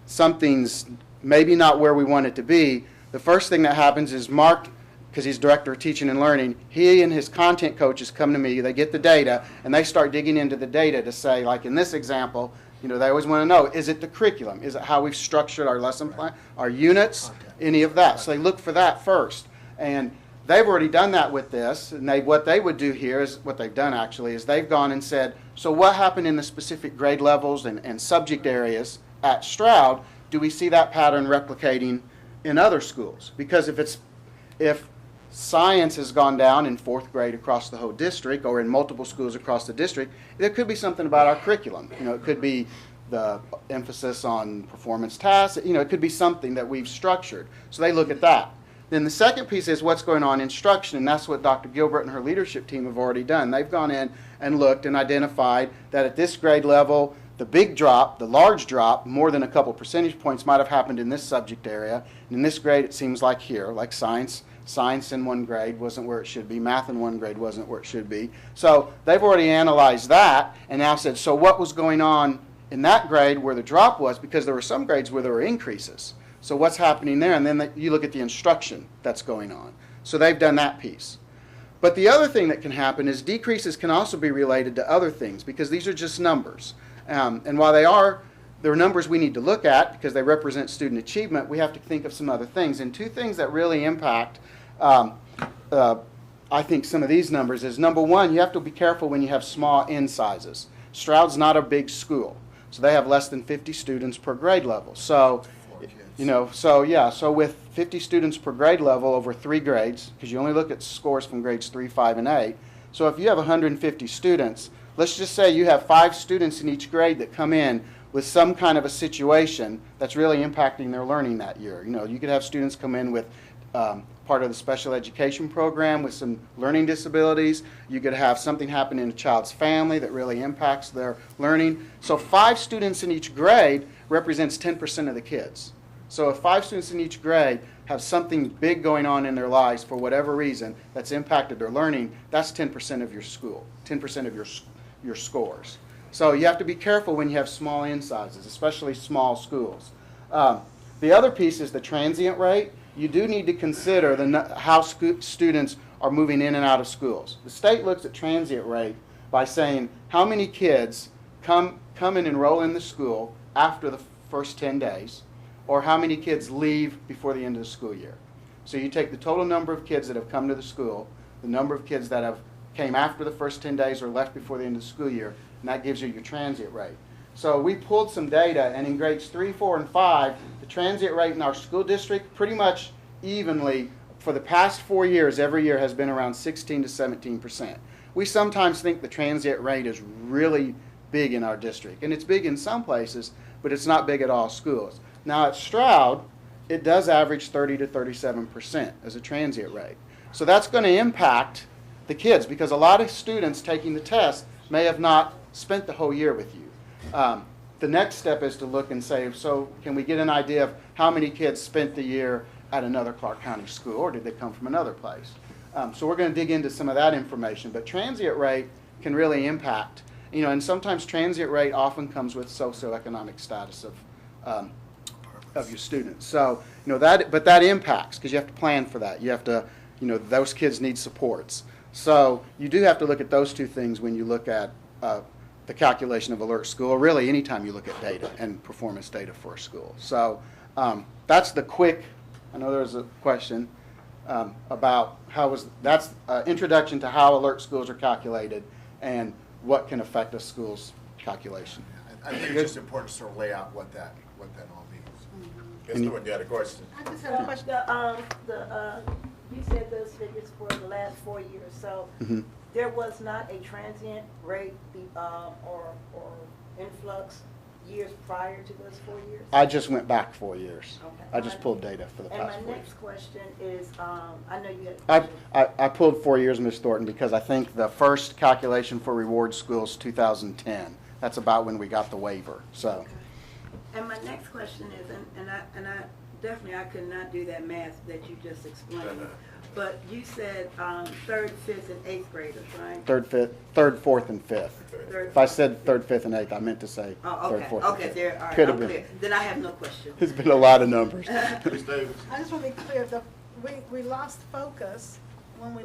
S14: something's maybe not where we want it to be, the first thing that happens is Mark because he's director of teaching and learning, he and his content coaches come to me, they get the data, and they start digging into the data to say, like in this example, you know, they always want to know, is it the curriculum? Is it how we've structured our lesson plan, our units, any of that? So they look for that first. And they've already done that with this, and what they would do here is, what they've done actually, is they've gone and said, so what happened in the specific grade levels and subject areas at Stroud? Do we see that pattern replicating in other schools? Because if science has gone down in 4th grade across the whole district or in multiple schools across the district, there could be something about our curriculum. You know, it could be the emphasis on performance tasks. You know, it could be something that we've structured. So they look at that. Then the second piece is what's going on in instruction, and that's what Dr. Gilbert and her leadership team have already done. They've gone in and looked and identified that at this grade level, the big drop, the large drop, more than a couple percentage points might have happened in this subject area. And in this grade, it seems like here, like science in one grade wasn't where it should be. Math in one grade wasn't where it should be. So they've already analyzed that and now said, so what was going on in that grade where the drop was? Because there were some grades where there were increases. So what's happening there? And then you look at the instruction that's going on. So they've done that piece. But the other thing that can happen is decreases can also be related to other things because these are just numbers. And while they're numbers we need to look at because they represent student achievement, we have to think of some other things. And two things that really impact, I think, some of these numbers is, number one, you have to be careful when you have small N sizes. Stroud's not a big school, so they have less than 50 students per grade level. So, you know, so with 50 students per grade level over 3 grades, because you only look at scores from grades 3, 5, and 8. So if you have 150 students, let's just say you have 5 students in each grade that come in with some kind of a situation that's really impacting their learning that year. You know, you could have students come in with part of the special education program with some learning disabilities. You could have something happen in a child's family that really impacts their learning. So 5 students in each grade represents 10% of the kids. So if 5 students in each grade have something big going on in their lives for whatever reason that's impacted their learning, that's 10% of your school, 10% of your scores. So you have to be careful when you have small N sizes, especially small schools. The other piece is the transient rate. You do need to consider how students are moving in and out of schools. The state looks at transient rate by saying how many kids come and enroll in the school after the first 10 days, or how many kids leave before the end of the school year. So you take the total number of kids that have come to the school, the number of kids that have came after the first 10 days or left before the end of the school year, and that gives you your transient rate. So we pulled some data, and in grades 3, 4, and 5, the transient rate in our school district pretty much evenly for the past 4 years, every year has been around 16 to 17%. We sometimes think the transient rate is really big in our district, and it's big in some places, but it's not big at all schools. Now at Stroud, it does average 30 to 37% as a transient rate. So that's going to impact the kids because a lot of students taking the test may have not spent the whole year with you. The next step is to look and say, so can we get an idea of how many kids spent the year at another Clarke County school, or did they come from another place? So we're going to dig into some of that information. But transient rate can really impact, you know, and sometimes transient rate often comes with socioeconomic status of your students. So, you know, that impacts because you have to plan for that. You have to, you know, those kids need supports. So you do have to look at those two things when you look at the calculation of alert school, or really anytime you look at data and performance data for a school. So that's the quick, I know there was a question about that's introduction to how alert schools are calculated and what can affect a school's calculation.
S5: I think it's just important to sort of lay out what that all means.
S1: Ms. Stewart, you had a question?
S8: I just have a question.
S4: You said those figures for the last 4 years, so there was not a transient rate or influx years prior to those 4 years?
S14: I just went back 4 years.
S4: Okay.
S14: I just pulled data for the past 4 years.
S4: And my next question is, I know you had
S14: I pulled 4 years, Ms. Thornton, because I think the first calculation for reward schools 2010. That's about when we got the waiver. So.
S4: Okay. And my next question is, and I definitely I could not do that math that you just explained, but you said 3rd, 5th, and 8th graders, right?
S14: 3rd, 4th, and 5th. If I said 3rd, 5th, and 8th, I meant to say 3rd, 4th, and 5th.
S4: Okay, all right,
S14: Could have
S4: I'm
S14: been.
S4: clear. Then I have no question.
S14: There's been a lot of numbers.
S8: I just want to be clear, we lost focus when we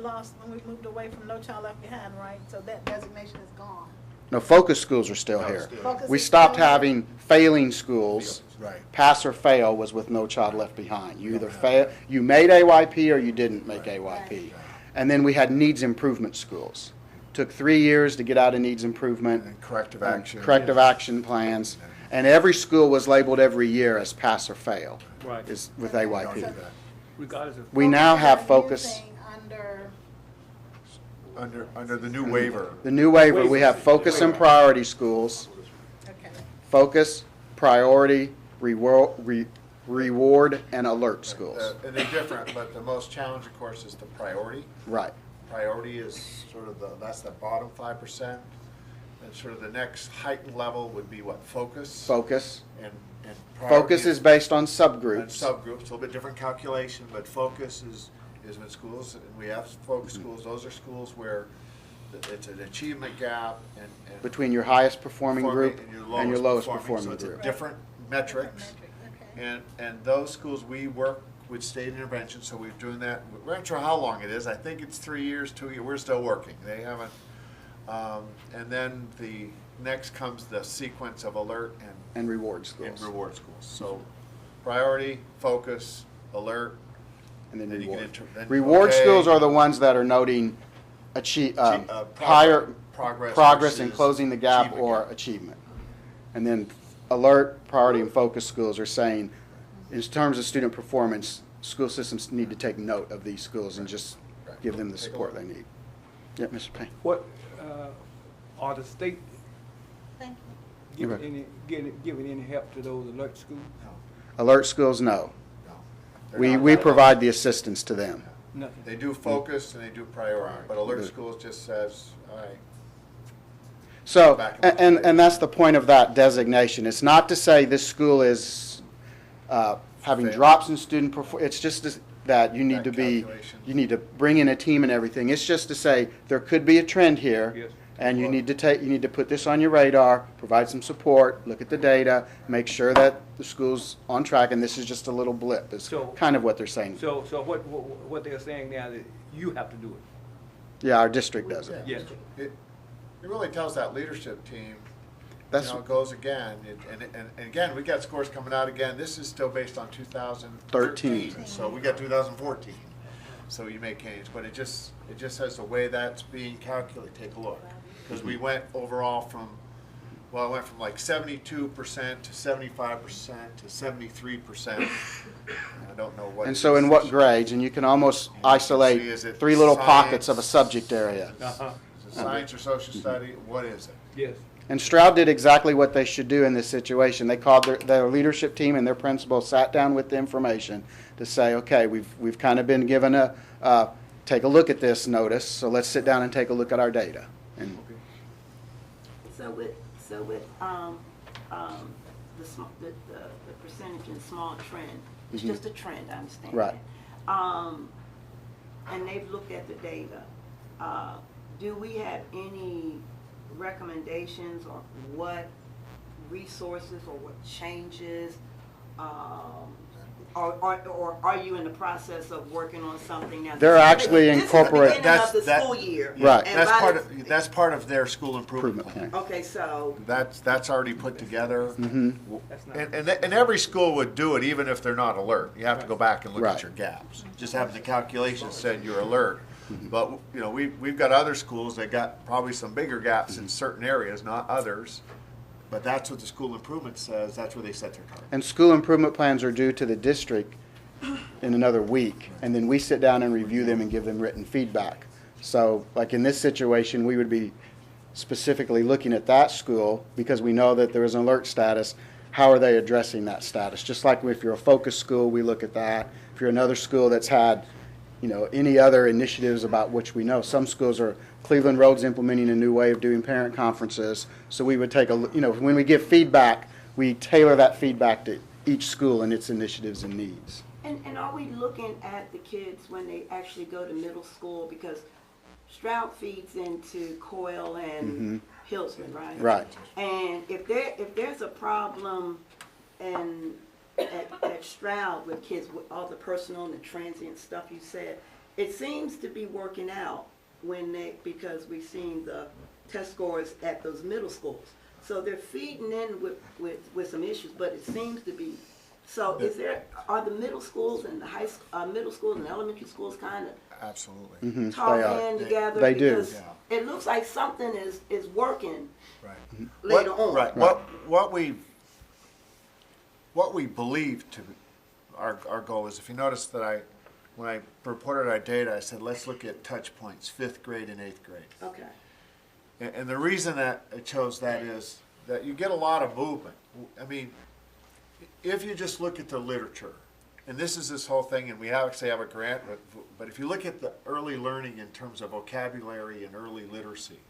S8: moved away from No Child Left Behind, right? So that designation is gone.
S14: No, focus schools are still
S1: No,
S14: here.
S1: still.
S8: Focus
S14: We
S8: is
S14: stopped
S8: still here.
S14: having failing schools.
S5: Right.
S14: Pass or fail was with No Child Left Behind. You either fail, you made AYP or you didn't make AYP. And then we had needs improvement schools. Took 3 years to get out of needs improvement.
S5: And corrective action.
S14: Corrective action plans. And every school was labeled every year as pass or fail.
S13: Right.
S14: Is with
S5: Don't do
S14: AYP.
S5: that.
S13: Regardless of.
S14: We now have
S8: is
S14: focus.
S8: using
S5: Under the new waiver.
S14: The new waiver, we have focus and priority schools.
S8: Okay.
S14: Focus, priority, reward, and alert schools.
S5: And they're different, but the most challenge, of course, is the priority.
S14: Right.
S5: Priority is sort of that's the bottom 5%. And sort of the next heightened level would be what? Focus.
S14: Focus.
S5: And priority
S14: Focus is based on
S5: and
S14: subgroups.
S5: subgroups, a little bit different calculation, but focus is when schools, and we have focus schools, those are schools where it's an achievement gap and
S14: Between your highest performing group and your lowest
S5: So
S14: performing
S5: it's a
S14: group.
S5: different metrics.
S8: Okay.
S5: And those schools, we work with state intervention, so we're doing that. We're not sure how long it is. I think it's 3 years, 2 years. We're still working. They haven't. And then the next comes the sequence of alert
S14: And reward
S5: and
S14: schools.
S5: reward schools. So priority, focus, alert,
S14: And then
S5: then you
S14: reward.
S5: get then,
S14: Reward
S5: okay,
S14: schools are the ones that are noting higher progress in
S5: versus
S14: closing the gap
S5: achievement
S14: or
S5: gap.
S14: achievement. And then alert, priority, and focus schools are saying, in terms of student performance, school systems need to take note of these schools and just give them the
S5: Take a
S14: support
S5: look.
S14: they need. Yeah, Mr. Payne.
S13: What, are the state
S8: Thank
S14: Okay.
S13: giving any help to those alert schools?
S14: Alert schools, no.
S5: No. They're not
S14: We
S5: that
S14: provide the assistance to them.
S13: Nothing.
S5: They do focus and they do priority, but alert schools just says, all right.
S14: So,
S5: Back and forth.
S14: and that's the point of that designation. It's not to say this school is having
S5: Fail.
S14: drops in student it's just that you need
S5: That
S14: to be,
S5: calculation.
S14: you need to bring in a team and everything. It's just to say there could be a trend here.
S13: Yes.
S14: And you need to put this on your radar, provide some support, look at the data, make sure that the school's on track, and this is just a little blip, is
S13: So-
S14: kind of what they're saying.
S13: So what they're saying now that you have to do it?
S14: Yeah, our district does it.
S13: Yes.
S5: It really tells that leadership team,
S14: That's-
S5: it goes again. And again, we got scores coming out again. This is still based on 2013. So we got 2014. So you make gains, but it just says the way that's being calculated. Take a look. Because we went overall from like 72% to 75% to 73%. I don't know what.
S14: And
S5: it
S14: so
S5: is
S14: in what
S5: this
S14: grades? And you can almost
S5: see, is
S14: isolate
S5: it
S14: 3 little pockets of a
S5: science?
S14: subject area.
S13: Uh-huh.
S5: year. Is it science or social study? What is it?
S13: Yes.
S14: And Stroud did exactly what they should do in this situation. They called their leadership team and their principal, sat down with the information to say, okay, we've kind of been given a take a look at this notice, so let's sit down and take a look at our data. And
S4: So with the percentage in small trend, it's just a trend, I understand.
S14: Right.
S4: that. And they've looked at the data. Do we have any recommendations on what resources or what changes, or are you in the process of working on something now?
S14: They're actually
S4: This is the
S14: incorporate-
S4: beginning of the school year.
S14: Right.
S4: and
S5: That's
S4: by
S5: that's part of their school improvement
S14: improvement
S5: plan.
S14: plan.
S4: Okay, so,
S5: That's already put together.
S14: Mm-hmm.
S13: That's not.
S5: And every school would do it even if they're not alert. You have to go back and look
S14: Right.
S5: at your gaps. Just having the calculation said you're alert.
S14: Mm-hmm.
S5: But, we've got other schools that got probably some bigger gaps in certain areas, not others. But that's what the school improvement says, that's where they set their target.
S14: And school improvement plans are due to the district in another week, and then we sit down and review them and give them written feedback. So, like in this situation, we would be specifically looking at that school because we know that there is an alert status. How are they addressing that status? Just like if you're a focus school, we look at that. If you're another school that's had, any other initiatives about which we know, some schools are, Cleveland Road's implementing a new way of doing parent conferences. So we would take when we give feedback, we tailor that feedback to each school and its initiatives and needs.
S4: and are we looking at the kids when they actually go to middle school? Because Stroud feeds into Coyle and Hillsman, right?
S14: Right.
S4: And if there's a problem in at Stroud with kids, with all the personal and the transient stuff you said, it seems to be working out because we've seen the test scores at those middle schools. So they're feeding in with some issues, but it seems to be. So are the middle schools and the middle schools and elementary schools kind of
S5: Absolutely.
S4: talking together?
S14: They do.
S4: Because it looks like something is working
S5: Right.
S4: later on.
S5: Right. What we believe to our goal is, if you notice that when I reported our data, I said, let's look at touch points, 5th grade and 8th grade.
S4: Okay.
S5: And the reason that I chose that is that you get a lot of movement. I mean, if you just look at the literature, and this is this whole thing, and we actually have a grant, but if you look at the early learning in terms of vocabulary and early literacy,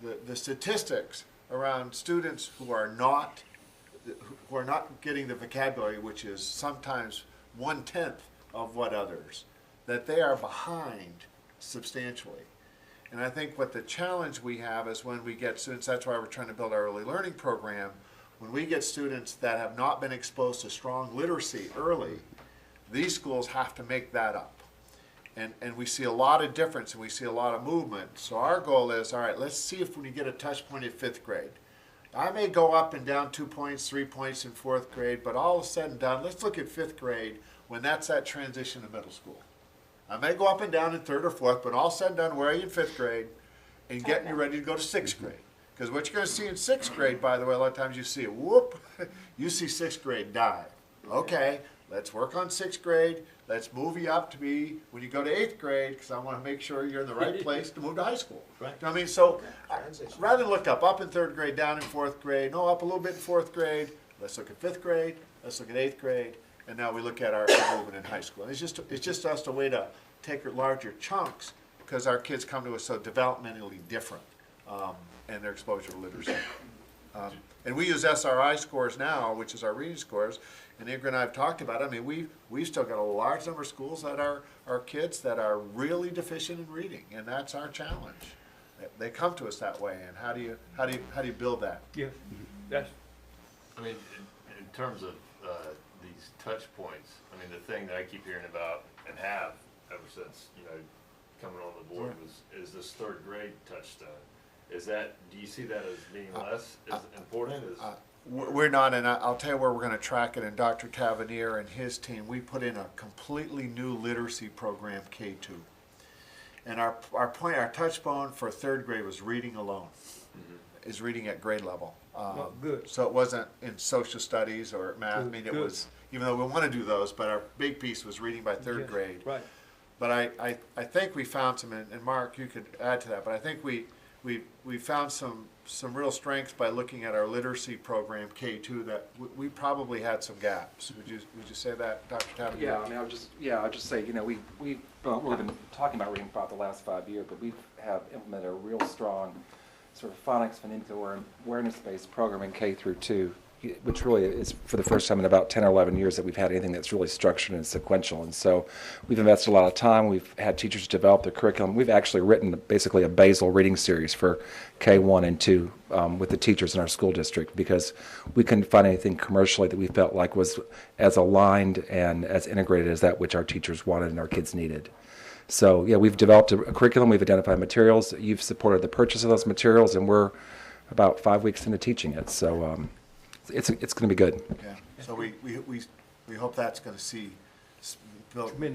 S5: the statistics around students who are not getting the vocabulary, which is sometimes 1/10 of what others, that they are behind substantially. And I think what the challenge we have is when we get students, that's why we're trying to build our early learning program, when we get students that have not been exposed to strong literacy early, these schools have to make that up. And we see a lot of difference and we see a lot of movement. So our goal is, all right, let's see if we can get a touch point at 5th grade. I may go up and down 2 points, 3 points in 4th grade, but all said and done, let's look at 5th grade when that's that transition to middle school. I may go up and down in 3rd or 4th, but all said and done, where are you in 5th grade and getting you ready to go to 6th grade? Because what you're going to see in 6th grade, by the way, a lot of times you see it, whoop, you see 6th grade dive. Okay, let's work on 6th grade. Let's move you up to be, when you go to 8th grade, because I want to make sure you're in the right place to move to high school.
S3: Right.
S5: You know what I mean? So rather than look up in 3rd grade, down in 4th grade, no, up a little bit in 4th grade, let's look at 5th grade, let's look at 8th grade, and now we look at our movement in high school. And it's just us a way to take larger chunks because our kids come to us so developmentally different and their exposure to literacy. And we use SRI scores now, which is our reading scores, and Ingrid and I have talked about it. I mean, we've still got a large number of schools that are kids that are really deficient in reading, and that's our challenge. They come to us that way, and how do you build that?
S13: Yes, yes.
S3: I mean, in terms of these touch points, I mean, the thing that I keep hearing about and have ever since, coming on the board is this 3rd grade touchstone. Do you see that as being less as important as?
S5: We're not, and I'll tell you where we're going to track it. And Dr. Tavernier and his team, we put in a completely new literacy program, K2. And our touchstone for 3rd grade was reading alone, is reading at grade level.
S13: Good.
S5: So it wasn't in social studies or math. I mean, it was, even though we want to do those, but our big piece was reading by 3rd grade.
S13: Right.
S5: But I think we found some, and Mark, you could add to that, but I think we found some real strengths by looking at our literacy program, K2, that we probably had some gaps. Would you say that, Dr. Tavernier?
S15: Yeah, I mean, I would just say, we've been talking about reading for about the last 5 years, but we have implemented a real strong sort of phonics, phonemic awareness-based program in K through 2, which really is for the first time in about 10 or 11 years that we've had anything that's really structured and sequential. And so we've invested a lot of time. We've had teachers develop their curriculum. We've actually written basically a basal reading series for K1 and 2 with the teachers in our school district because we couldn't find anything commercially that we felt like was as aligned and as integrated as that which our teachers wanted and our kids needed. So, yeah, we've developed a curriculum. We've identified materials. You've supported the purchase of those materials, and we're about 5 weeks into teaching it. So it's going to be good.
S5: Yeah. So we hope that's going to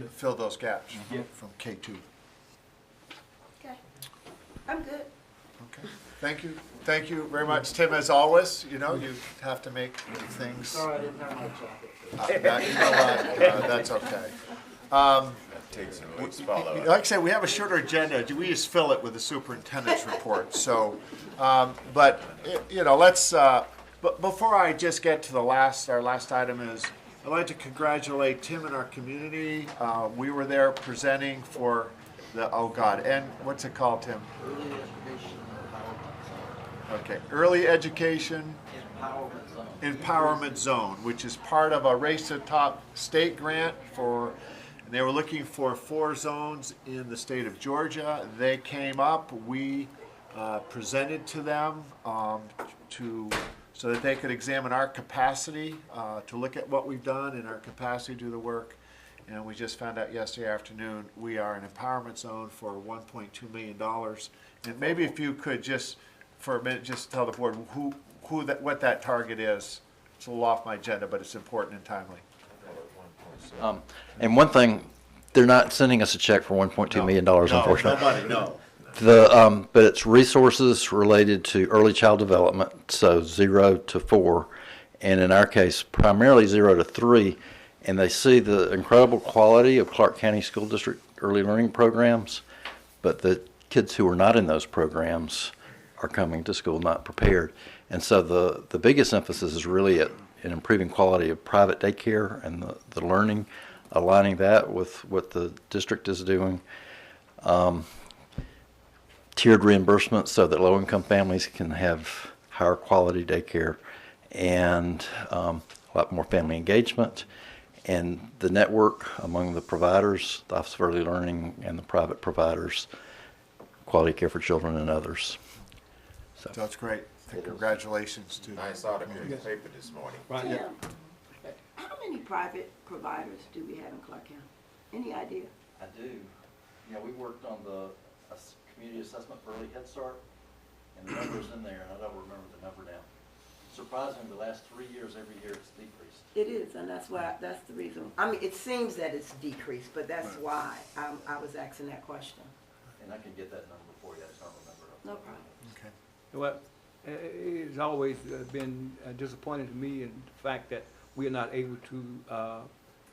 S5: fill those gaps from K2.
S4: Okay. I'm good.
S5: Okay. Thank you very much, Tim. As always, you have to make things.
S4: Sorry, I didn't have my jacket.
S5: You know what? That's okay.
S1: Takes a week to follow up.
S5: Like I said, we have a shorter agenda. We just fill it with the superintendent's report. So, but let's. But before I just get to our last item is, I'd like to congratulate Tim and our community. We were there presenting for and what's it called, Tim? Early Education Empowerment Zone, which is part of a Race to the Top state grant and they were looking for 4 zones in the state of Georgia. They came up. We presented to them to so that they could examine our capacity to look at what we've done and our capacity to do the work. And we just found out yesterday afternoon, we are an empowerment zone for $1.2 million. And maybe if you could just, for a minute, just tell the board what that target is. It's a little off my agenda, but it's important and timely.
S16: And one thing, they're not sending us a check for $1.2 million, unfortunately.
S5: Nobody, no.
S16: But it's resources related to early child development, so 0 to 4, and in our case, primarily 0 to 3. And they see the incredible quality of Clarke County School District early learning programs, but the kids who are not in those programs are coming to school not prepared. And so the biggest emphasis is really in improving quality of private daycare and the learning, aligning that with what the district is doing. Tiered reimbursements so that low-income families can have higher quality daycare, and a lot more family engagement, and the network among the providers, the Office of Early Learning and the private providers, quality care for children and others.
S5: So that's great. Congratulations to
S1: I saw them in the paper this morning.
S13: Right, yeah.
S4: How many private providers do we have in Clarke County? Any idea?
S16: I do. Yeah, we worked on the community assessment for early Head Start, and the number's in there, and I don't remember the number now. Surprisingly, the last 3 years, every year it's decreased.
S4: It is, and that's the reason. I mean, it seems that it's decreased, but that's why I was asking that question.
S16: And I can get that number for you, I just don't remember it.
S4: No problem.
S5: Okay.
S13: Well, it's always been disappointing to me in the fact that we are not able to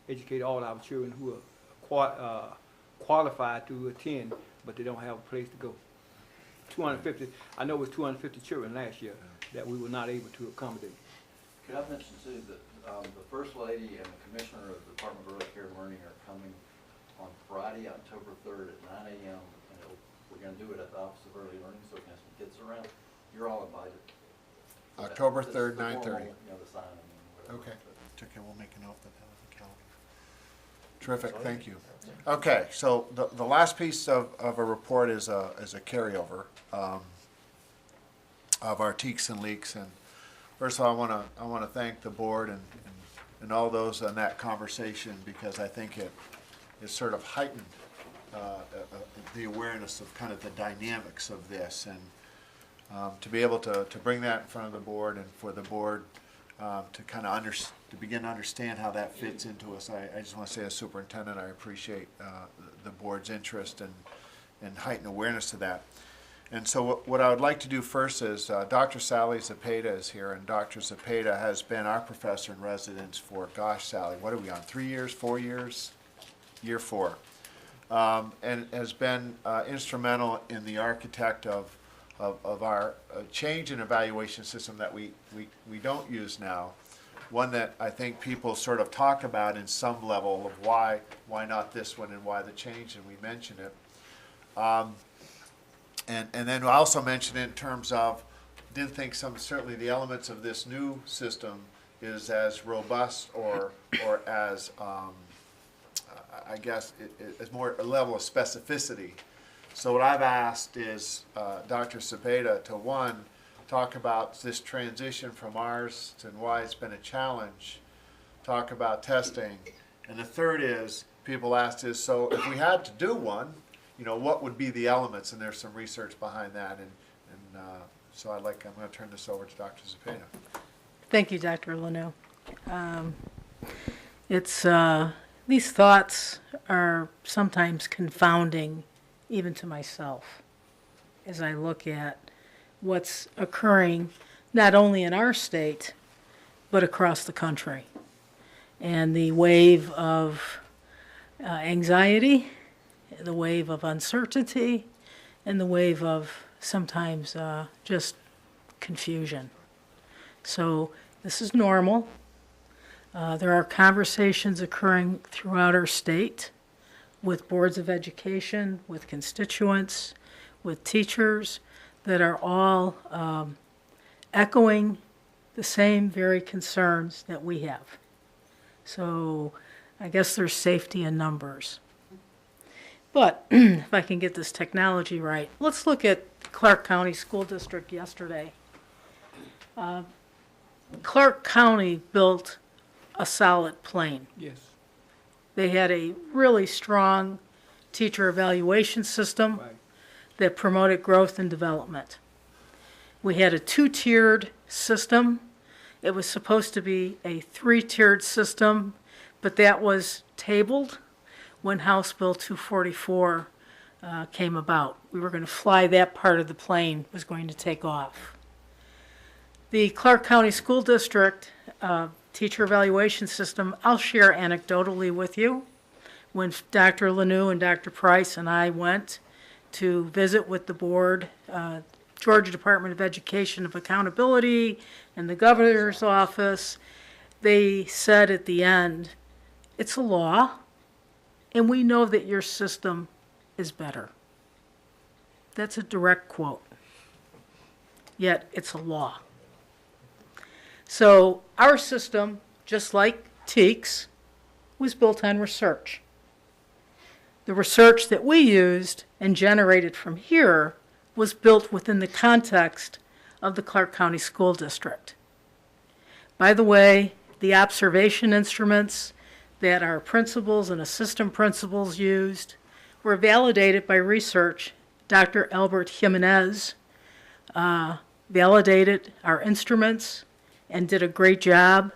S13: educate all our children who are qualified to attend, but they don't have a place to go. 250, I know it was 250 children last year that we were not able to accommodate.
S16: Could I mention too that the First Lady and the Commissioner of the Department of Early Care and Learning are coming on Friday, October 3rd at 9 a.m. and we're going to do it at the Office of Early Learning so we can have some kids around. You're all invited.
S5: October 3rd, 9:30.
S16: The signing and whatever.
S5: Okay. Okay, we'll make a note of that on the calendar. Terrific, thank you. Okay, so the last piece of a report is a carryover of our teaks and leaks. And first of all, I want to thank the board and all those in that conversation, because I think it sort of heightened the awareness of kind of the dynamics of this, and to be able to bring that in front of the board and for the board to kind of to begin to understand how that fits into us. I just want to say, as superintendent, I appreciate the board's interest and heightened awareness of that. And so what I would like to do first is Dr. Sally Zepeda is here, and Dr. Zepeda has been our professor in residence for, gosh, Sally, what are we on, 3 years, 4 years? Year 4. And has been instrumental in the architect of our change in evaluation system that we don't use now. One that I think people sort of talk about in some level of why not this one and why the change, and we mention it. And then I also mentioned it in terms of, didn't think certainly the elements of this new system is as robust or as, I guess, it's more a level of specificity. So what I've asked is Dr. Zepeda to, one, talk about this transition from ours and why it's been a challenge, talk about testing, and the third is, people asked is, so if we had to do one, what would be the elements? And there's some research behind that, and so I'm going to turn this over to Dr. Zepeda.
S17: Thank you, Dr. Leno. These thoughts are sometimes confounding, even to myself, as I look at what's occurring not only in our state, but across the country. And the wave of anxiety, the wave of uncertainty, and the wave of sometimes just confusion. So this is normal. There are conversations occurring throughout our state with boards of education, with constituents, with teachers that are all echoing the same very concerns that we have. So I guess there's safety in numbers. But if I can get this technology right, let's look at Clarke County School District yesterday. Clarke County built a solid plan.
S13: Yes.
S17: They had a really strong teacher evaluation system
S13: Right.
S17: that promoted growth and development. We had a two-tiered system. It was supposed to be a three-tiered system, but that was tabled when House Bill 244 came about. We were going to fly that part of the plane, was going to take off. The Clarke County School District teacher evaluation system, I'll share anecdotally with you. When Dr. Lanou and Dr. Price and I went to visit with the board, Georgia Department of Education of Accountability and the governor's office, they said at the end, it's a law, and we know that your system is better. That's a direct quote. Yet it's a law. So our system, just like TEAC's, was built on research. The research that we used and generated from here was built within the context of the Clarke County School District. By the way, the observation instruments that our principals and assistant principals used were validated by research. Dr. Albert Jimenez validated our instruments and did a great job,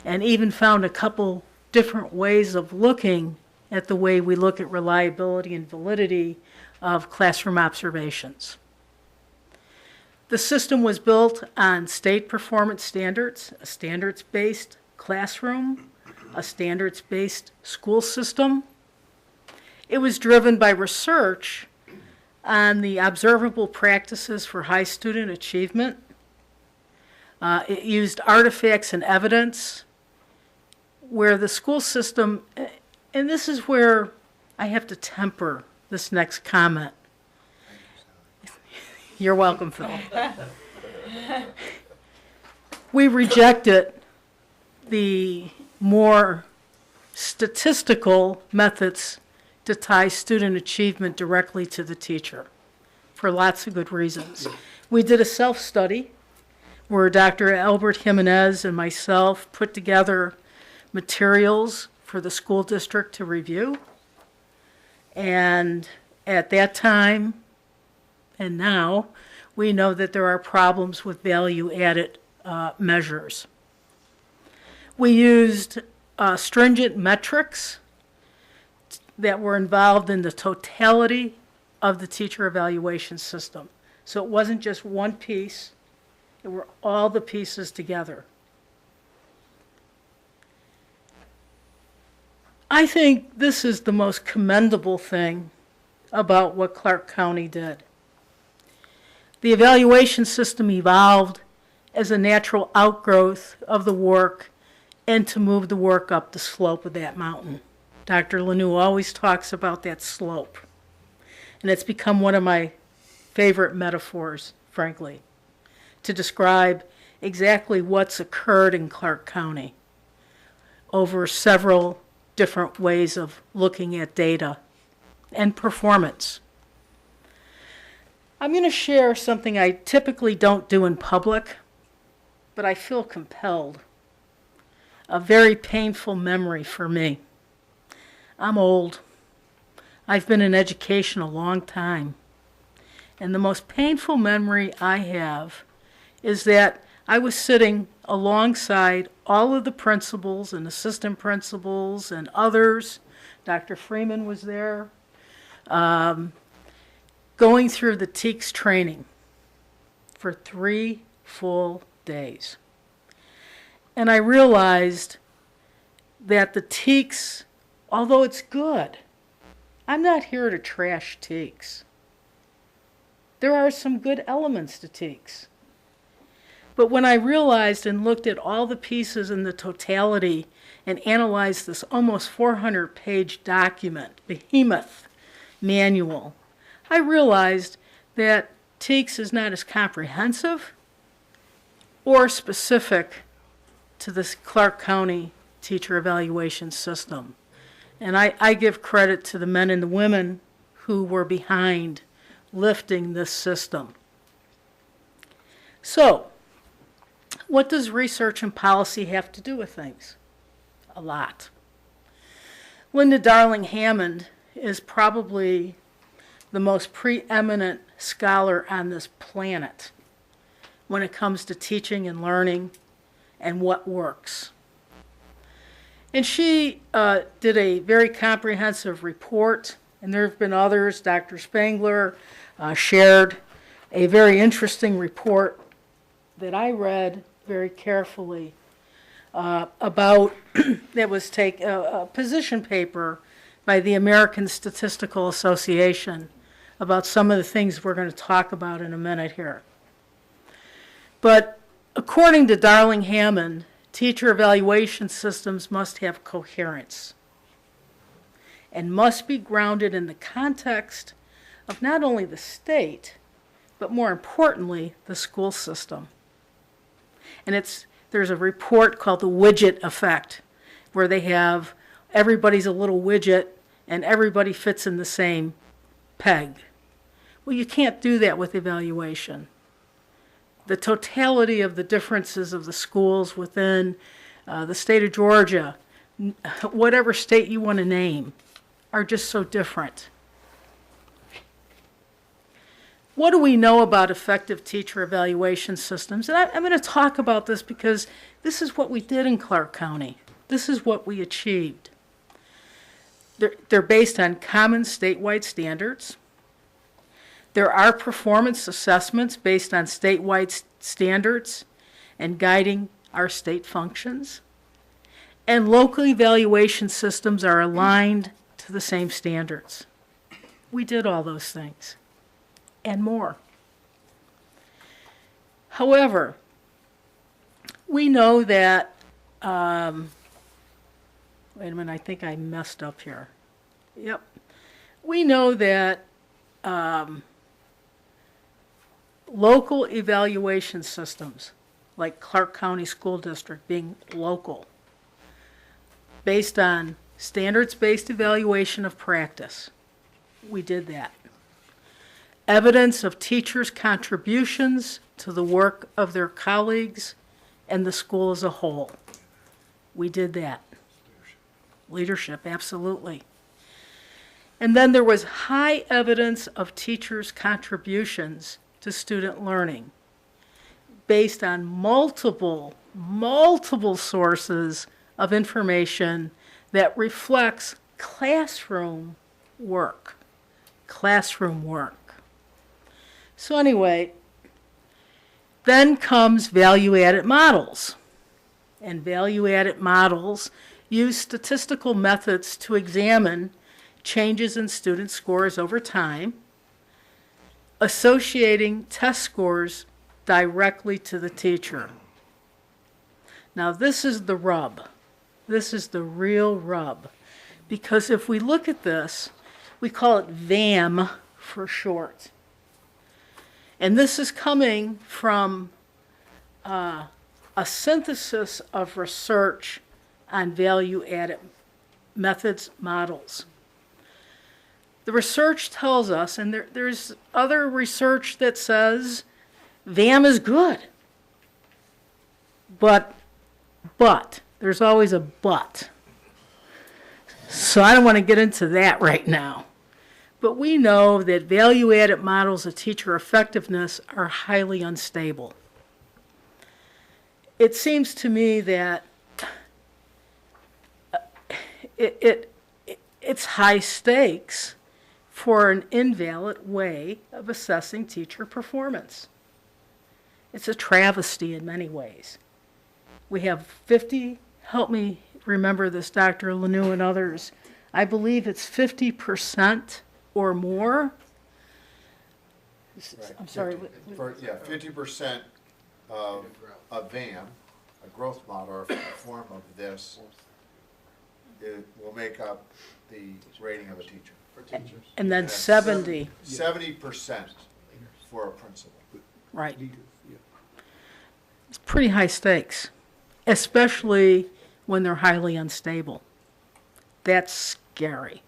S17: and even found a couple different ways of looking at the way we look at reliability and validity of classroom observations. The system was built on state performance standards, a standards-based classroom, a standards-based school system. It was driven by research on the observable practices for high student achievement. It used artifacts and evidence where the school system, and this is where I have to temper this next comment. You're welcome, Phil. We rejected the more statistical methods to tie student achievement directly to the teacher for lots of good reasons. We did a self-study where Dr. Albert Jimenez and myself put together materials for the school district to review. And at that time, and now, we know that there are problems with value-added measures. We used stringent metrics that were involved in the totality of the teacher evaluation system. So it wasn't just one piece, it were all the pieces together. I think this is the most commendable thing about what Clarke County did. The evaluation system evolved as a natural outgrowth of the work and to move the work up the slope of that mountain. Dr. Lanou always talks about that slope, and it's become one of my favorite metaphors, frankly, to describe exactly what's occurred in Clarke County over several different ways of looking at data and performance. I'm going to share something I typically don't do in public, but I feel compelled. A very painful memory for me. I'm old. I've been in education a long time. And the most painful memory I have is that I was sitting alongside all of the principals and assistant principals and others. Dr. Freeman was there, going through the TEAC's training for 3 full days. And I realized that the TEAC's, although it's good, I'm not here to trash TEAC's. There are some good elements to TEAC's. But when I realized and looked at all the pieces in the totality and analyzed this almost 400-page document, behemoth manual, I realized that TEAC's is not as comprehensive or specific to this Clarke County teacher evaluation system. And I give credit to the men and the women who were behind lifting this system. So, what does research and policy have to do with things? A lot. Linda Darling Hammond is probably the most preeminent scholar on this planet when it comes to teaching and learning and what works. And she did a very comprehensive report, and there have been others. Dr. Spangler shared a very interesting report that I read very carefully about, that was a position paper by the American Statistical Association about some of the things we're going to talk about in a minute here. But according to Darling Hammond, teacher evaluation systems must have coherence and must be grounded in the context of not only the state, but more importantly, the school system. And there's a report called the widget effect, where they have everybody's a little widget and everybody fits in the same peg. Well, you can't do that with evaluation. The totality of the differences of the schools within the state of Georgia, whatever state you want to name, are just so different. What do we know about effective teacher evaluation systems? And I'm going to talk about this because this is what we did in Clarke County. This is what we achieved. They're based on common statewide standards. There are performance assessments based on statewide standards and guiding our state functions. And local evaluation systems are aligned to the same standards. We did all those things and more. However, we know that, wait a minute, I think I messed up here. Yep. We know that local evaluation systems, like Clarke County School District being local, based on standards-based evaluation of practice. We did that. Evidence of teachers' contributions to the work of their colleagues and the school as a whole. We did that. Leadership, absolutely. And then there was high evidence of teachers' contributions to student learning based on multiple sources of information that reflects classroom work. So anyway, then comes value-added models. And value-added models use statistical methods to examine changes in student scores over time, associating test scores directly to the teacher. Now this is the rub. This is the real rub. Because if we look at this, we call it VAM for short. And this is coming from a synthesis of research on value-added methods models. The research tells us, and there's other research that says VAM is good. But, there's always a but. So I don't want to get into that right now. But we know that value-added models of teacher effectiveness are highly unstable. It seems to me that it's high stakes for an invalid way of assessing teacher performance. It's a travesty in many ways. We have 50, help me remember this, Dr. Lanou and others, I believe it's 50% or more.
S5: Right.
S17: I'm sorry.
S5: 50% of a VAM, a growth model or a form of this, it will make up the rating of a teacher. For teachers.
S17: And then 70%
S5: for a principal.
S17: Right. It's pretty high stakes, especially when they're highly unstable. That's scary,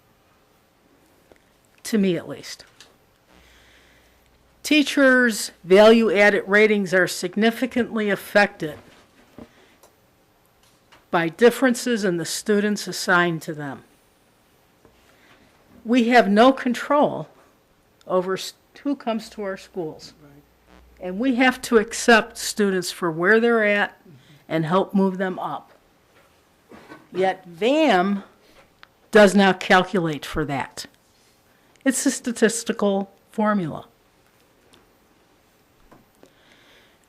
S17: to me at least. Teachers' value-added ratings are significantly affected by differences in the students assigned to them. We have no control over who comes to our schools. And we have to accept students for where they're at and help move them up. Yet VAM does not calculate for that. It's a statistical formula.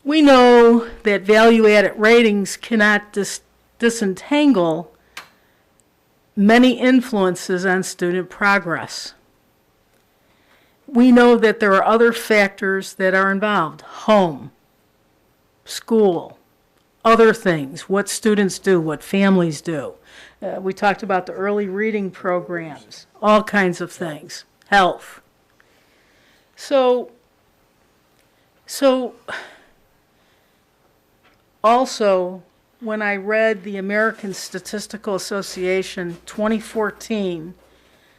S17: We know that value-added ratings cannot disentangle many influences on student progress. We know that there are other factors that are involved: home, school, other things, what students do, what families do. We talked about the early reading programs, all kinds of things, health. So also, when I read the American Statistical Association 2014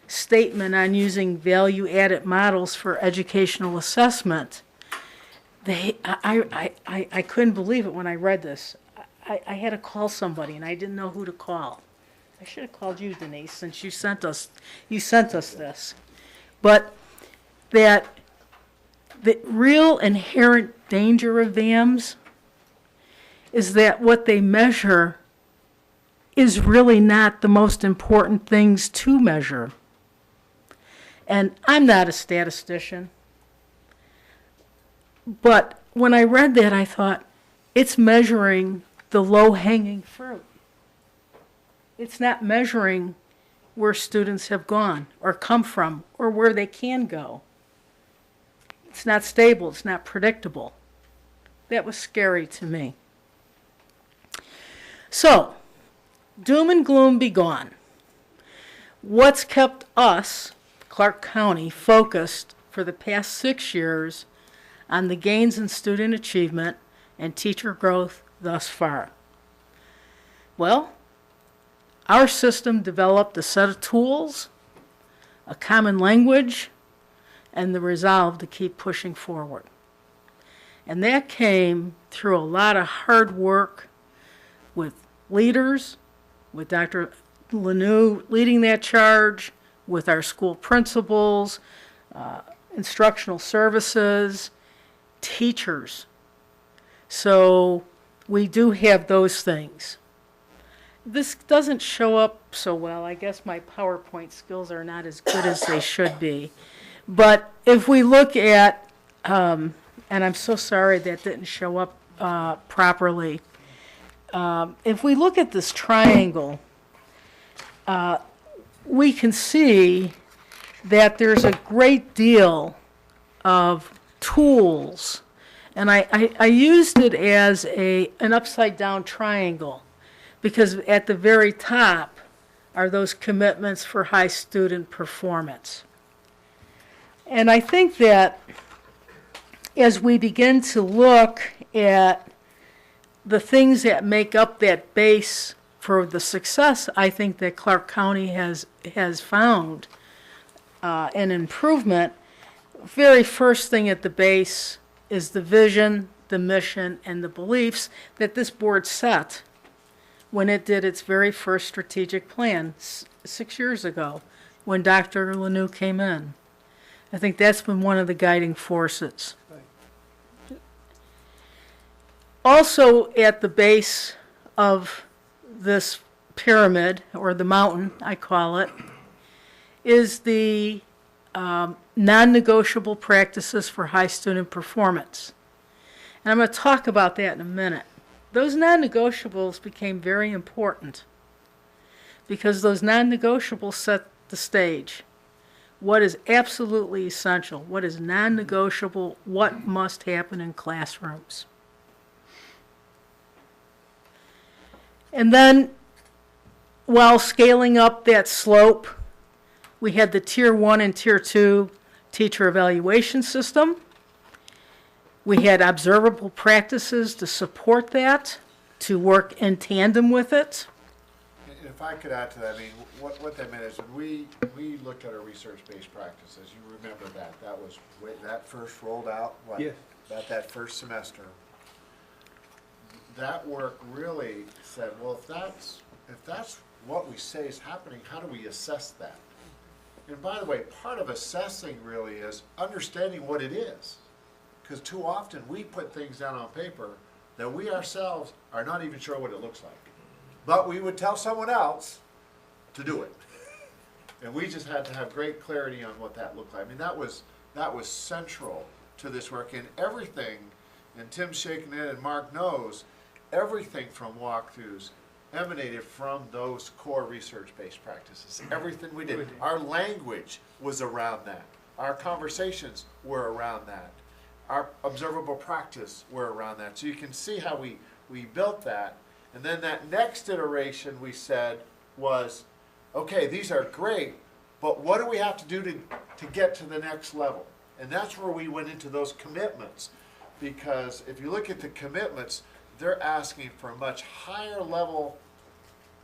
S17: statement on using value-added models for educational assessment, I couldn't believe it when I read this. I had to call somebody, and I didn't know who to call. I should have called you, Denise, since you sent us this. But that the real inherent danger of VAMs is that what they measure is really not the most important things to measure. And I'm not a statistician, but when I read that, I thought, it's measuring the low-hanging fruit. It's not measuring where students have gone or come from or where they can go. It's not stable, it's not predictable. That was scary to me. So, doom and gloom be gone. What's kept us, Clarke County, focused for the past 6 years on the gains in student achievement and teacher growth thus far? Well, our system developed a set of tools, a common language, and the resolve to keep pushing forward. And that came through a lot of hard work with leaders, with Dr. Lanou leading that charge, with our school principals, instructional services, teachers. So we do have those things. This doesn't show up so well. I guess my PowerPoint skills are not as good as they should be. But if we look at, and I'm so sorry that didn't show up properly. If we look at this triangle, we can see that there's a great deal of tools. And I used it as an upside-down triangle because at the very top are those commitments for high student performance. And I think that as we begin to look at the things that make up that base for the success, I think that Clarke County has found an improvement. Very first thing at the base is the vision, the mission, and the beliefs that this board set when it did its very first strategic plan 6 years ago when Dr. Lanou came in. I think that's been one of the guiding forces. Right. Also at the base of this pyramid, or the mountain, I call it, is the non-negotiable practices for high student performance. And I'm going to talk about that in a minute. Those non-negotiables became very important because those non-negotiables set the stage. What is absolutely essential, what is non-negotiable, what must happen in classrooms. And then, while scaling up that slope, we had the Tier 1 and Tier 2 teacher evaluation system. We had observable practices to support that, to work in tandem with it.
S5: And if I could add to that, I mean, what that meant is when we looked at our research-based practices, you remember that was that first rolled out,
S13: yes.
S5: That first semester. that work really said, well, if that's what we say is happening, how do we assess that? And by the way, part of assessing really is understanding what it is. Because too often we put things down on paper that we ourselves are not even sure what it looks like. But we would tell someone else to do it. And we just had to have great clarity on what that looked like. I mean, that was central to this work. And everything, and Tim's shaking it and Mark knows, everything from walkthroughs emanated from those core research-based practices. Everything we did. Our language was around that. Our conversations were around that. Our observable practice were around that. So you can see how we built that. And then that next iteration we said was, okay, these are great, but what do we have to do to get to the next level? And that's where we went into those commitments. Because if you look at the commitments, they're asking for a much higher level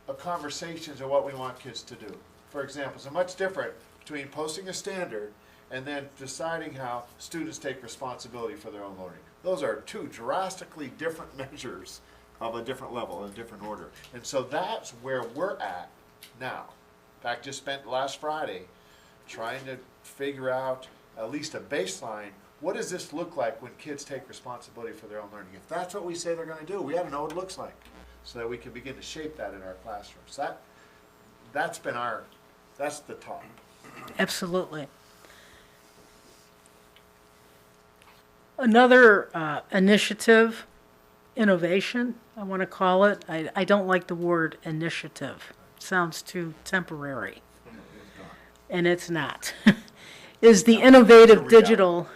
S5: of conversations of what we want kids to do. For example, it's much different between posting a standard and then deciding how students take responsibility for their own learning. Those are two drastically different measures of a different level, a different order. And so that's where we're at now. In fact, just spent last Friday trying to figure out at least a baseline. What does this look like when kids take responsibility for their own learning? If that's what we say they're going to do, we have to know what it looks like so that we can begin to shape that in our classrooms. That's the talk.
S17: Absolutely. Another initiative, innovation, I want to call it. I don't like the word initiative. It sounds too temporary. And it's not. is the innovative digital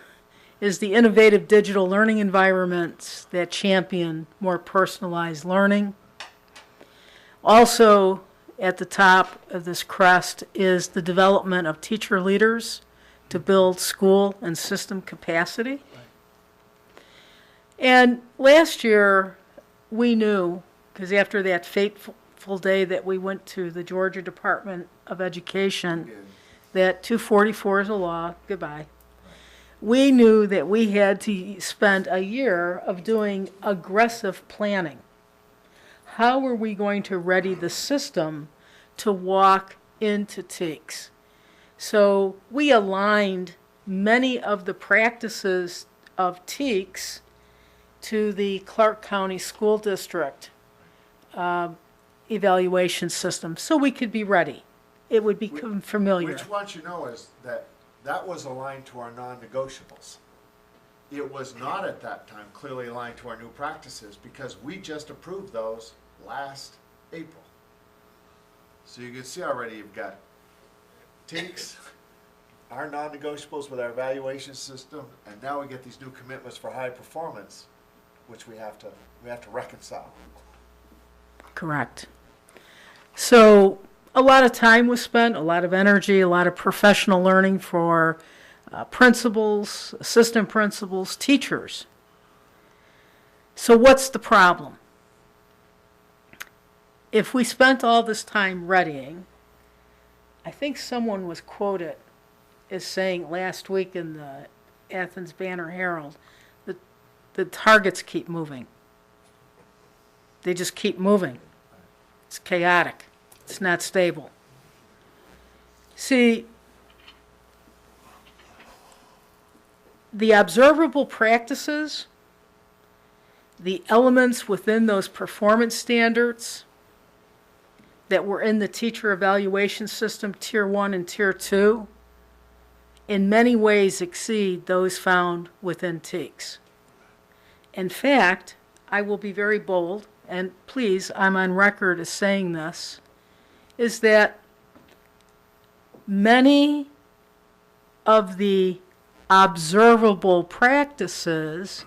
S17: learning environments that champion more personalized learning. Also, at the top of this crest is the development of teacher leaders to build school and system capacity. And last year, we knew, because after that fateful day that we went to the Georgia Department of Education, that 244 is a law, goodbye. We knew that we had to spend a year of doing aggressive planning. How were we going to ready the system to walk into TEKS? So we aligned many of the practices of TEKS to the Clarke County School District evaluation system so we could be ready. It would become familiar.
S5: Which what you know is that was aligned to our non-negotiables. It was not at that time clearly aligned to our new practices because we just approved those last April. So you can see already you've got TEKS, our non-negotiables with our evaluation system, and now we get these new commitments for high performance, which we have to reconcile.
S17: Correct. So a lot of time was spent, a lot of energy, a lot of professional learning for principals, assistant principals, teachers. So what's the problem? If we spent all this time readying, I think someone was quoted as saying last week in the Athens Banner Herald that the targets keep moving. They just keep moving. It's chaotic. It's not stable. See, the observable practices, the elements within those performance standards that were in the teacher evaluation system, Tier 1 and Tier 2, in many ways exceed those found within TEKS. In fact, I will be very bold, and please, I'm on record as saying this, is that many of the observable practices,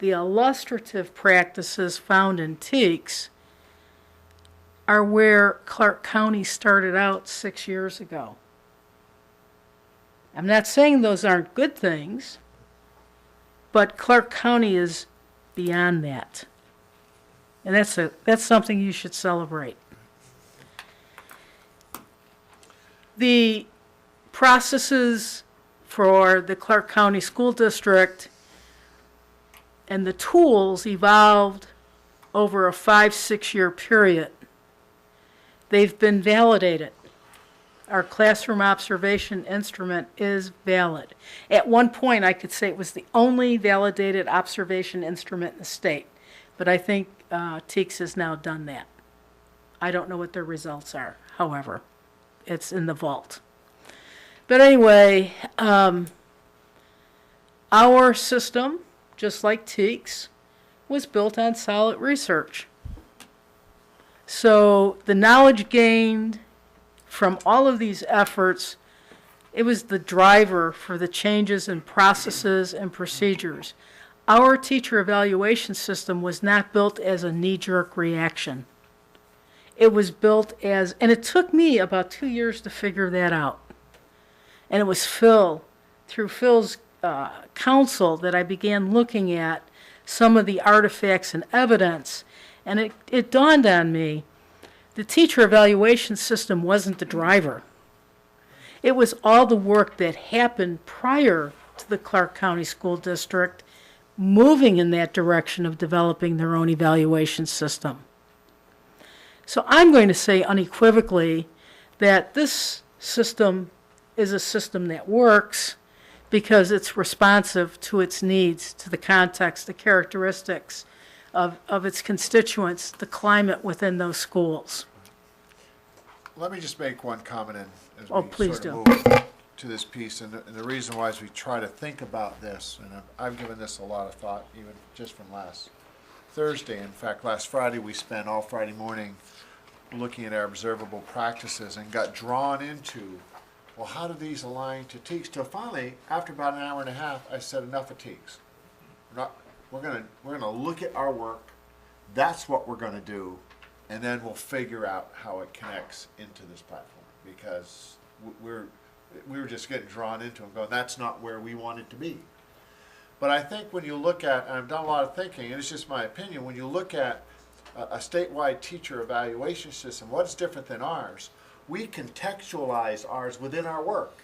S17: the illustrative practices found in TEKS, are where Clarke County started out 6 years ago. I'm not saying those aren't good things, but Clarke County is beyond that. And that's something you should celebrate. The processes for the Clarke County School District and the tools evolved over a 5-6 year period. They've been validated. Our classroom observation instrument is valid. At one point, I could say it was the only validated observation instrument in the state, but I think TEACS has now done that. I don't know what their results are, however. It's in the vault. But anyway, our system, just like TEACS, was built on solid research. So the knowledge gained from all of these efforts, it was the driver for the changes in processes and procedures. Our teacher evaluation system was not built as a knee-jerk reaction. It was built as, and it took me about 2 years to figure that out. And it was Phil, through Phil's counsel, that I began looking at some of the artifacts and evidence. And it dawned on me, the teacher evaluation system wasn't the driver. It was all the work that happened prior to the Clarke County School District moving in that direction of developing their own evaluation system. So I'm going to say unequivocally that this system is a system that works because it's responsive to its needs, to the context, the characteristics of its constituents, the climate within those schools.
S5: Let me just make one comment as
S17: Oh,
S5: we
S17: please
S5: sort of
S17: do.
S5: move to this piece. And the reason why is we try to think about this, and I've given this a lot of thought, even just from last Thursday. In fact, last Friday, we spent all Friday morning looking at our observable practices and got drawn into, well, how do these align to TEACS? Till finally, after about an hour and a half, I said, enough of TEACS. We're gonna look at our work. That's what we're gonna do, and then we'll figure out how it connects into this platform, because we were just getting drawn into it and going, that's not where we want it to be. But I think when you look at, and I've done a lot of thinking, and it's just my opinion, when you look at a statewide teacher evaluation system, what's different than ours? We contextualize ours within our work.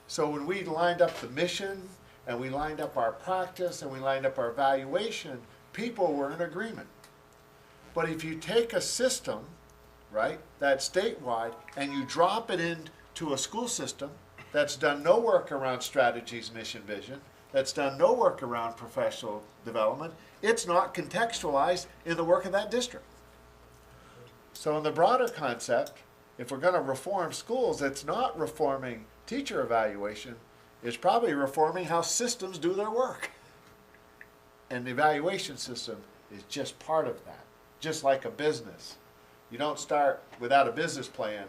S5: So when we lined up the mission, and we lined up our practice, and we lined up our evaluation, people were in agreement. But if you take a system, right, that's statewide, and you drop it into a school system that's done no work around strategies, mission, vision, that's done no work around professional development, it's not contextualized in the work of that district. So in the broader concept, if we're going to reform schools, it's not reforming teacher evaluation, it's probably reforming how systems do their work. And the evaluation system is just part of that, just like a business. You don't start without a business plan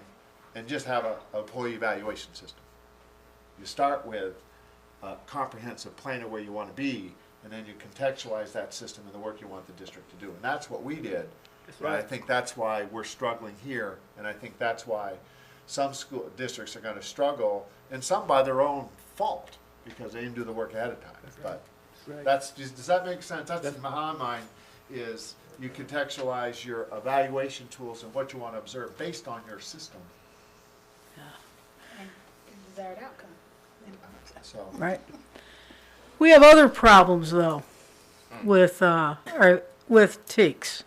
S5: and just have an employee evaluation system. You start with a comprehensive plan of where you want to be, and then you contextualize that system and the work you want the district to do. And that's what we did. And I think that's why we're struggling here, and I think that's why some school districts are going to struggle, and some by their own fault, because they didn't do the work ahead of time. But that's just, does that make sense? That's in my mind, is you contextualize your evaluation tools and what you want to observe based on your system.
S8: And desired outcome.
S5: So.
S17: Right. We have other problems though with TEACS,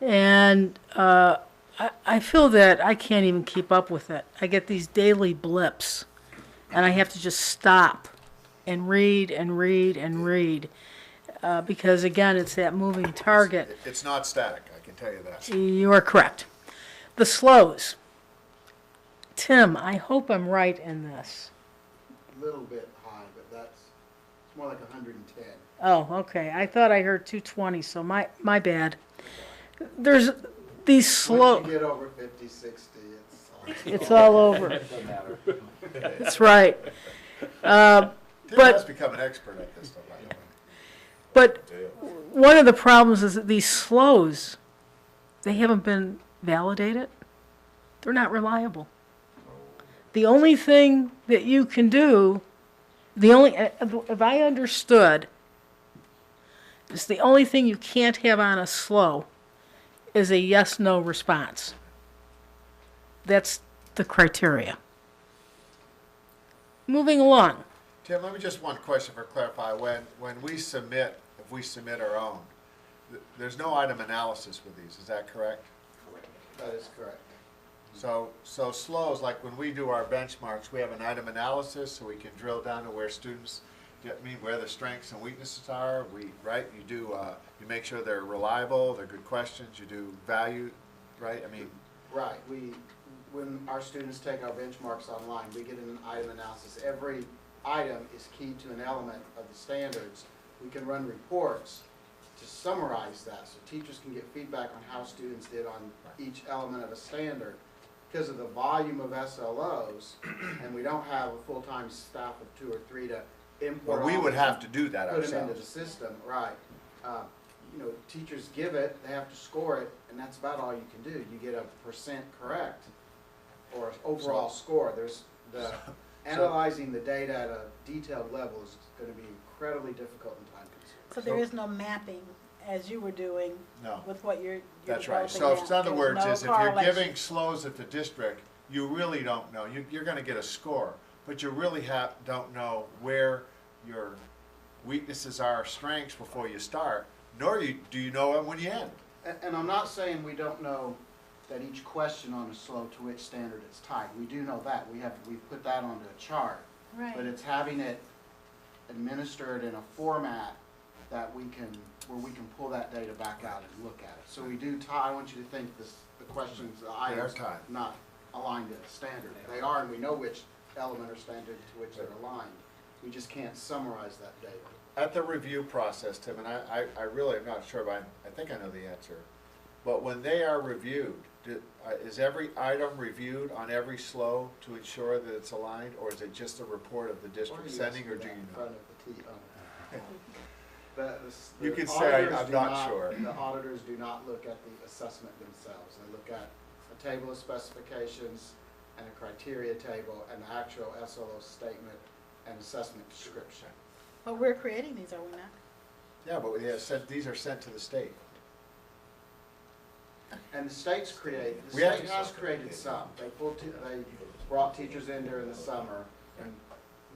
S17: and I feel that I can't even keep up with it. I get these daily blips, and I have to just stop and read and read and read because again, it's that moving target.
S5: It's not static, I can tell you that.
S17: You are correct. The slows. Tim, I hope I'm right in this.
S18: A little bit high, but it's more like 110.
S17: Oh, okay. I thought I heard 220, so my bad. There's these slow.
S18: Once you get over 50, 60,
S17: it's all over. That's right.
S5: Tim has become an expert at this stuff, by the way.
S17: But one of the problems is that these slows, they haven't been validated. They're not reliable. The only thing that you can do, if I understood, is the only thing you can't have on a slow is a yes/no response. That's the criteria. Moving along.
S5: Tim, let me just one question for clarify. When we submit, if we submit our own, there's no item analysis with these, is that correct?
S18: That is correct.
S5: So SLOs, like when we do our benchmarks, we have an item analysis so we can drill down to where students, where the strengths and weaknesses are. Right? You do, you make sure they're reliable, they're good questions, you do value, right? I mean.
S18: Right. When our students take our benchmarks online, we get an item analysis. Every item is key to an element of the standards. We can run reports to summarize that so teachers can get feedback on how students did on each element of a standard. Because of the volume of SLOs, and we don't have a full-time staff of 2 or 3 to import.
S5: Well, we would have to do that
S18: Put them into
S5: ourselves.
S18: the system, right. Teachers give it, they have to score it, and that's about all you can do. You get a percent correct, or an overall score. Analyzing the data at a detailed level is going to be incredibly difficult and time consuming.
S8: So there is no mapping as you were doing
S5: No.
S8: with what you're
S5: That's right.
S8: developing
S5: So
S8: now.
S5: in other
S8: There's
S5: words,
S8: no
S5: is if you're
S8: correlation.
S5: giving SLOs at the district, you really don't know. You're going to get a score, but you really don't know where your weaknesses are, strengths before you start, nor do you know them when you end.
S18: And I'm not saying we don't know that each question on a SLO to which standard it's tied. We do know that. We've put that onto a chart.
S8: Right.
S18: But it's having it administered in a format that where we can pull that data back out and look at it. So we do tie. I want you to think the questions, the items,
S5: tied.
S18: not aligned to the standard. They are, and we know which element or standard to which they're aligned. We just can't summarize that data.
S5: At the review process, Tim, and I really am not sure, but I think I know the answer. But when they are reviewed, is every item reviewed on every SLO to ensure that it's aligned, or is it just a report of the district sending, or do you know? You could say, I'm not sure.
S18: The auditors do not look at the assessment themselves. They look at a table of specifications and a criteria table and the actual SLO statement and assessment description.
S8: But we're creating these, are we not?
S5: Yeah, but these are sent to the state.
S18: And the state's created, the
S5: We have
S18: state
S5: to-
S18: has created some. They brought teachers in during the summer and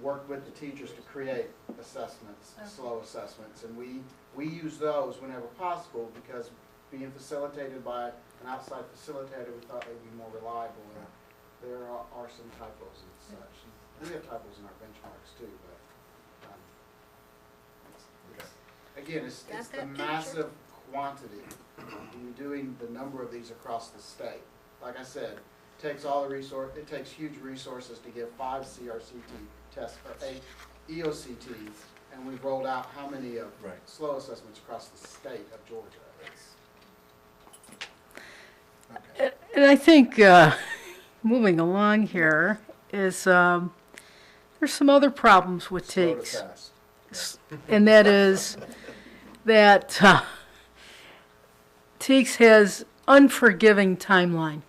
S18: worked with the teachers to create assessments, SLO assessments. And we use those whenever possible because being facilitated by an outside facilitator, we thought they'd be more reliable. And there are some typos and such. And we have typos in our benchmarks too, but again, it's the massive quantity. We're doing the number of these across the state. Like I said, it takes huge resources to give 5 CRCT tests or 8 EOCTs, and we've rolled out how many of SLO assessments across the state of Georgia.
S17: And I think moving along here is there's some other problems with
S5: Slow to
S17: TEKS.
S5: fast.
S17: And that is that TEKS has unforgiving timeline.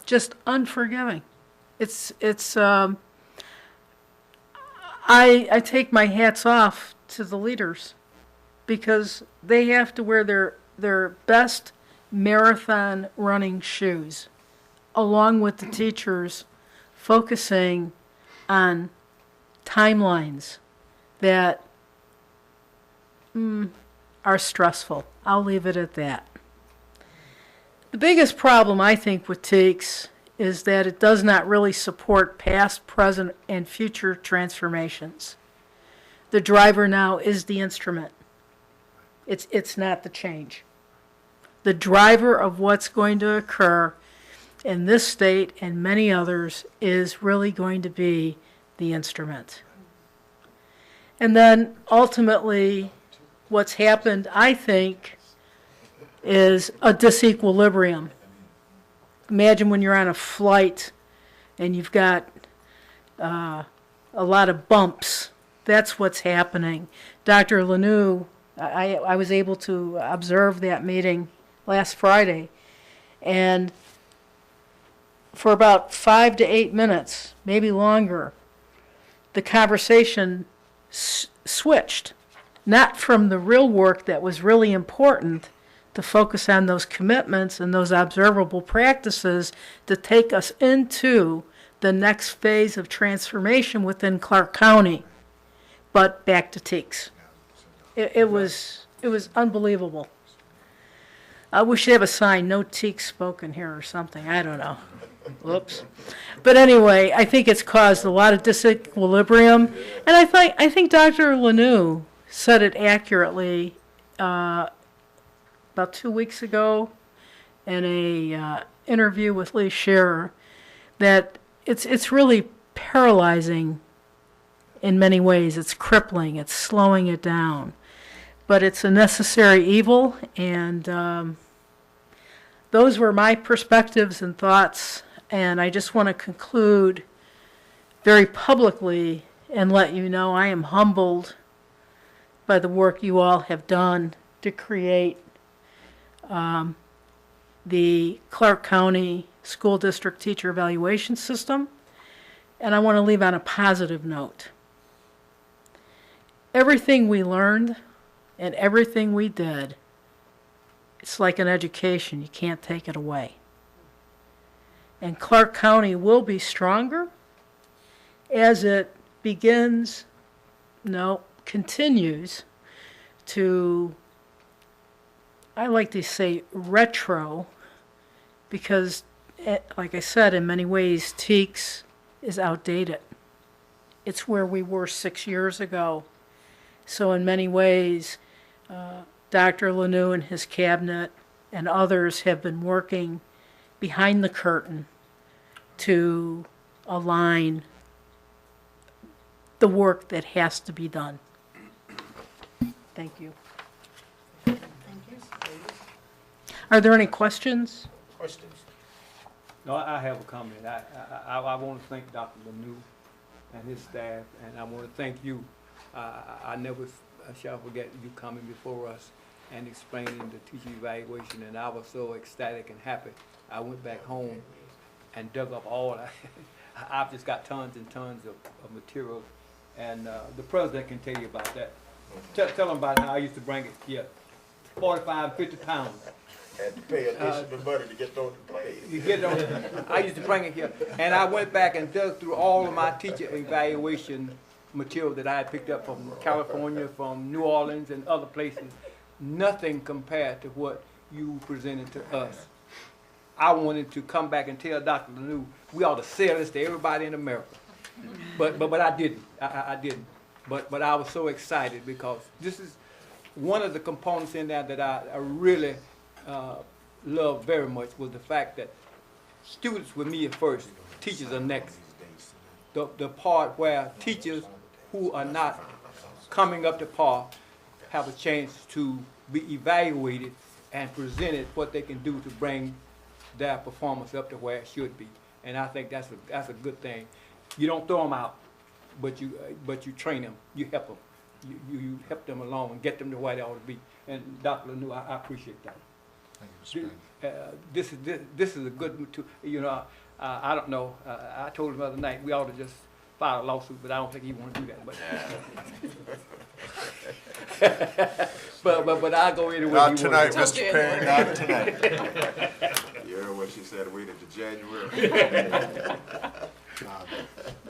S17: Just unforgiving. I take my hats off to the leaders because they have to wear their best marathon running shoes along with the teachers focusing on timelines that are stressful. I'll leave it at that. The biggest problem, I think, with TEKS is that it does not really support past, present, and future transformations. The driver now is the instrument. It's not the change. The driver of what's going to occur in this state and many others is really going to be the instrument. And then ultimately, what's happened, I think, is a disequilibrium. Imagine when you're on a flight and you've got a lot of bumps. That's what's happening. Dr. Lanou, I was able to observe that meeting last Friday, and for about 5 to 8 minutes, maybe longer, the conversation switched, not from the real work that was really important to focus on those commitments and those observable practices to take us into the next phase of transformation within Clarke County, but back to TEKS. It was it was unbelievable. We should have a sign, no teak spoken here or something, I don't know. Whoops. But anyway, I think it's caused a lot of disequilibrium. And I think Dr. Lanou said it accurately about 2 weeks ago in a interview with Lee Scherer, that it's really paralyzing in many ways. It's crippling, it's slowing it down. But it's a necessary evil, and those were my perspectives and thoughts, and I just want to conclude very publicly and let you know I am humbled by the work you all have done to create the Clarke County School District Teacher Evaluation System, and I want to leave on a positive note. Everything we learned and everything we did, it's like an education. You can't take it away. And Clarke County will be stronger as it continues to, I like to say retro, because, like I said, in many ways, TEACS is outdated. It's where we were 6 years ago. So in many ways, Dr. Lanou and his cabinet and others have been working behind the curtain to align the work that has to be done. Thank you.
S8: Thank you.
S17: Are there any questions?
S1: Questions?
S13: No, I have a comment. I want to thank Dr. Lanou and his staff, and I want to thank you. I never shall forget you coming before us and explaining the teacher evaluation, and I was so ecstatic and happy. I went back home and dug up all I've just got tons and tons of material, and the president can tell you about that. Tell them about how I used to bring it here, 45, 50 pounds.
S1: Had to pay additional money to get those plays.
S13: You get on. I used to bring it here, and I went back and dug through all of my teacher evaluation material that I had picked up from California, from New Orleans, and other places. Nothing compared to what you presented to us. I wanted to come back and tell Dr. Lanou we ought to sell this to everybody in America, but I didn't. I didn't. But I was so excited because this is one of the components in there that I really love very much, was the fact that students with me at first, teachers are next. The part where teachers who are not coming up to par have a chance to be evaluated and presented what they can do to bring their performance up to where it should be. And I think that's a good thing. You don't throw them out, but you train them, you help them. You help them along and get them to where they ought to be. And Dr. Lanou, I appreciate that.
S5: Thank you, Mr.
S13: This is a good, I don't know. I told him the other night we ought to just file a lawsuit, but I don't think he want to do that. But I'll go anywhere.
S1: Not tonight, Mr. Perry, not tonight. You heard what she said, wait until January.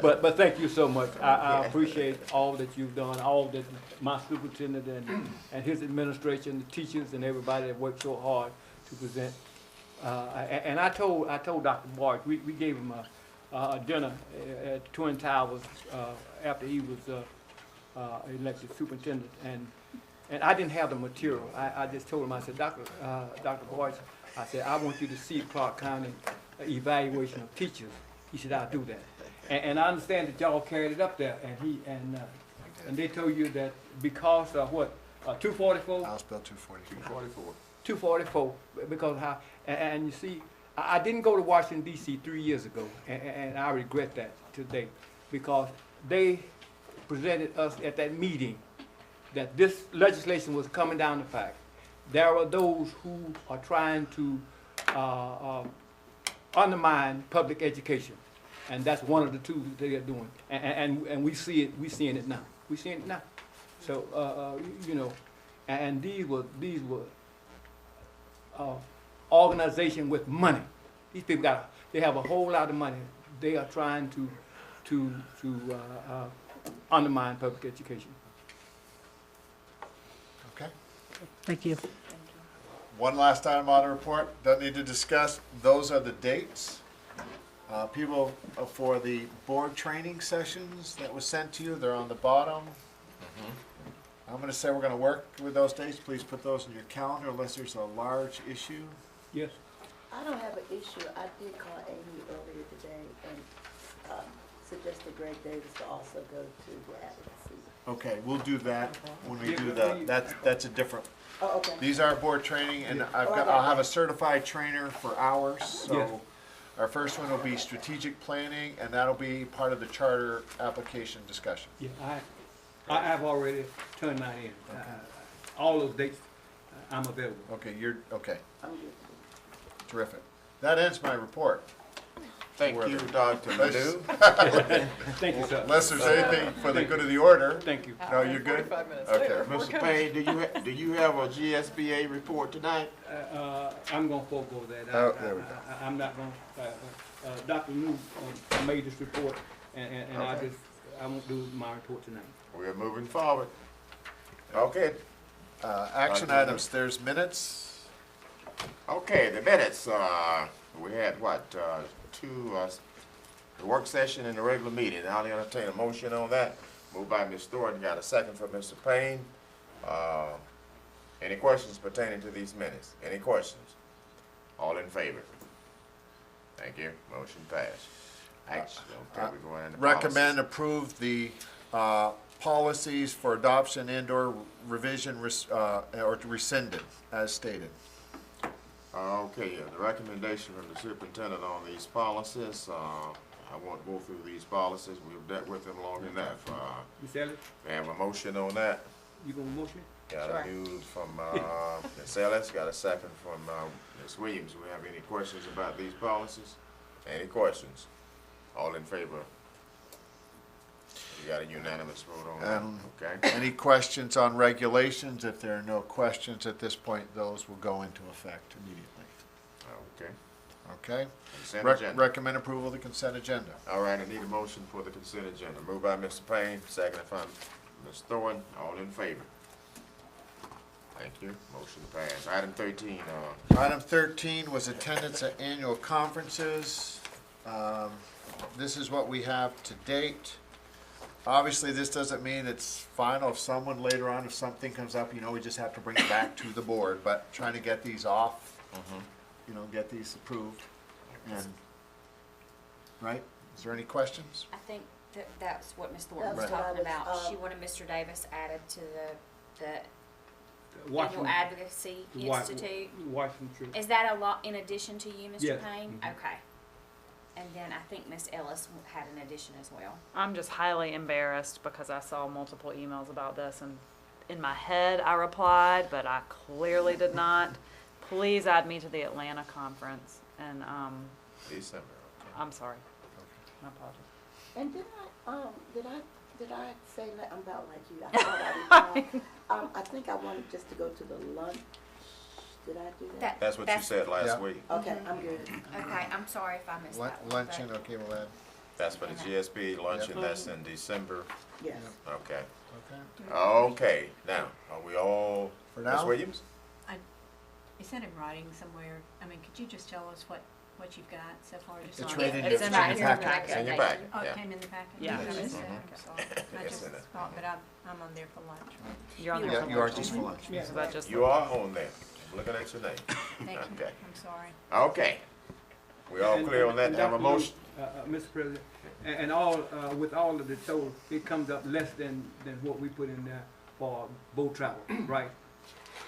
S13: But thank you so much. I appreciate all that you've done, all that my superintendent and his administration, the teachers and everybody that worked so hard to present. And I told Dr. Barge, we gave him a dinner at Twin Towers after he was elected superintendent, and I didn't have the material. I just told him, I said, Dr. Barge, I said, I want you to see Clarke County evaluation of teachers. He said, I'll do that. And I understand that y'all carried it up there, and they told you that because of what, 244?
S5: House Bill 244.
S13: 244, because how, and you see, I didn't go to Washington, D.C. 3 years ago, and I regret that today, because they presented us at that meeting that this legislation was coming down the pipe. There are those who are trying to undermine public education, and that's one of the two that they are doing, and we see it. We're seeing it now. We're seeing it now. So you know, and these were organization with money. These people they have a whole lot of money. They are trying to undermine public education.
S5: Okay.
S17: Thank you.
S5: One last item on the report, don't need to discuss, those are the dates. People for the board training sessions that was sent to you, they're on the bottom. I'm gonna say we're gonna work with those dates, please put those in your calendar unless there's a large issue.
S13: Yes.
S4: I don't have an issue. I did call Amy earlier today and suggested Greg Davis to also go to the advocacy.
S5: Okay, we'll do that when we do
S13: Yeah,
S5: that's a different,
S4: Oh, okay.
S5: these are board training and I'll have a certified trainer for ours,
S13: Yes.
S5: so. Our first one will be strategic planning and that'll be part of the charter application discussion.
S13: Yeah, I've already turned mine in. All those dates, I'm available.
S5: Okay, okay,
S4: I'm good.
S5: terrific. That ends my report.
S1: Thank you, Dr. Ledoux.
S13: Thank you, sir.
S5: Unless there's anything for the good of the order.
S13: Thank you.
S5: No, you're good?
S9: 45 minutes
S5: Okay.
S9: later.
S1: Mr. Payne, do you have a GSBA report tonight?
S13: I'm gonna forego that.
S5: Oh, there we go.
S13: I'm not gonna, Dr. New made this report, and
S1: Okay.
S13: I won't do my report tonight.
S1: We're moving forward. Okay,
S5: Action items, there's minutes.
S1: okay, the minutes, we had what, the work session and the regular meeting. I'll entertain a motion on that. Moved by Ms. Thornton, got a second from Mr. Payne. Any questions pertaining to these minutes? Any questions? All in favor? Thank you. Motion passed. Action, okay, we're going into
S5: Recommend approve the policies for adoption and/or revision or rescinded as stated.
S1: Okay, the recommendation from the superintendent on these policies, I won't go through these policies, we've dealt with them long enough.
S13: Ms. Elliott,
S1: We have a motion on that.
S13: you gonna motion?
S1: Got a move from Ms. Ellis, got a second from Ms. Williams. We have any questions about these policies? Any questions? All in favor? You got a unanimous vote on that, okay?
S5: Any questions on regulations? If there are no questions at this point, those will go into effect immediately.
S1: Okay.
S5: Okay?
S1: Consent agenda.
S5: Recommend approval of the consent agenda.
S1: All right, I need a motion for the consent agenda. Moved by Mr. Payne, seconded by Ms. Thornton. All in favor? Thank you. Motion passed. Item 13,
S5: Item 13 was attendance at annual conferences. This is what we have to date. Obviously, this doesn't mean it's final. If someone later on, if something comes up, we just have to bring it back to the board, but trying to get these off, get these approved. And, right? Is there any questions?
S2: I think that's what Ms. Thornton was
S4: That's what I
S2: talking
S4: was,
S2: about. She wanted Mr. Davis added to the Annual
S13: Washington,
S2: Advocacy Institute.
S13: Washington.
S2: Is that a lot in addition to you, Mr.
S13: Yes.
S2: Payne?
S13: Mhm.
S2: Okay. And then I think Miss Ellis had an addition as well.
S19: I'm just highly embarrassed because I saw multiple emails about this, and in my head I replied, but I clearly did not. Please add me to the Atlanta conference, and
S1: December.
S19: I'm sorry. My apologies.
S4: And did I say I'm about like you? I thought I recalled. I think I wanted just to go to the lunch. Did I do that?
S1: That's what you said last week.
S4: Okay, I'm good.
S2: Okay, I'm sorry if I missed that one.
S5: Luncheon, okay, we'll add.
S1: That's for the GSB luncheon, that's in December.
S4: Yes.
S1: Okay.
S5: Okay.
S1: Okay, now, are we all,
S5: For
S1: Ms.
S5: now?
S1: Williams?
S20: Is that in writing somewhere? I mean, could you just tell us what you've got so far? Just
S5: It's
S20: on-
S5: right in
S2: It's
S5: your
S2: in my
S5: packet.
S1: It's in your packet,
S20: Oh, it
S1: yeah.
S20: came in the packet?
S19: Yeah.
S20: I missed it.
S1: Mhm.
S20: I'm sorry. I
S1: It's
S20: just
S1: in it.
S20: thought, but I'm on there for lunch.
S19: You're on
S2: You
S19: there
S5: Yeah,
S19: for
S5: you are
S19: lunch.
S5: just for lunch.
S13: Yeah.
S19: So that just
S1: You are on there. I'm looking at your name.
S20: Thank you.
S1: Okay.
S20: I'm sorry.
S1: Okay. We all clear on that?
S13: And
S1: Have a
S13: Dr.
S1: motion?
S13: Mr. President, and all, with all of the total, it comes up less than what we put in there for boat travel, right?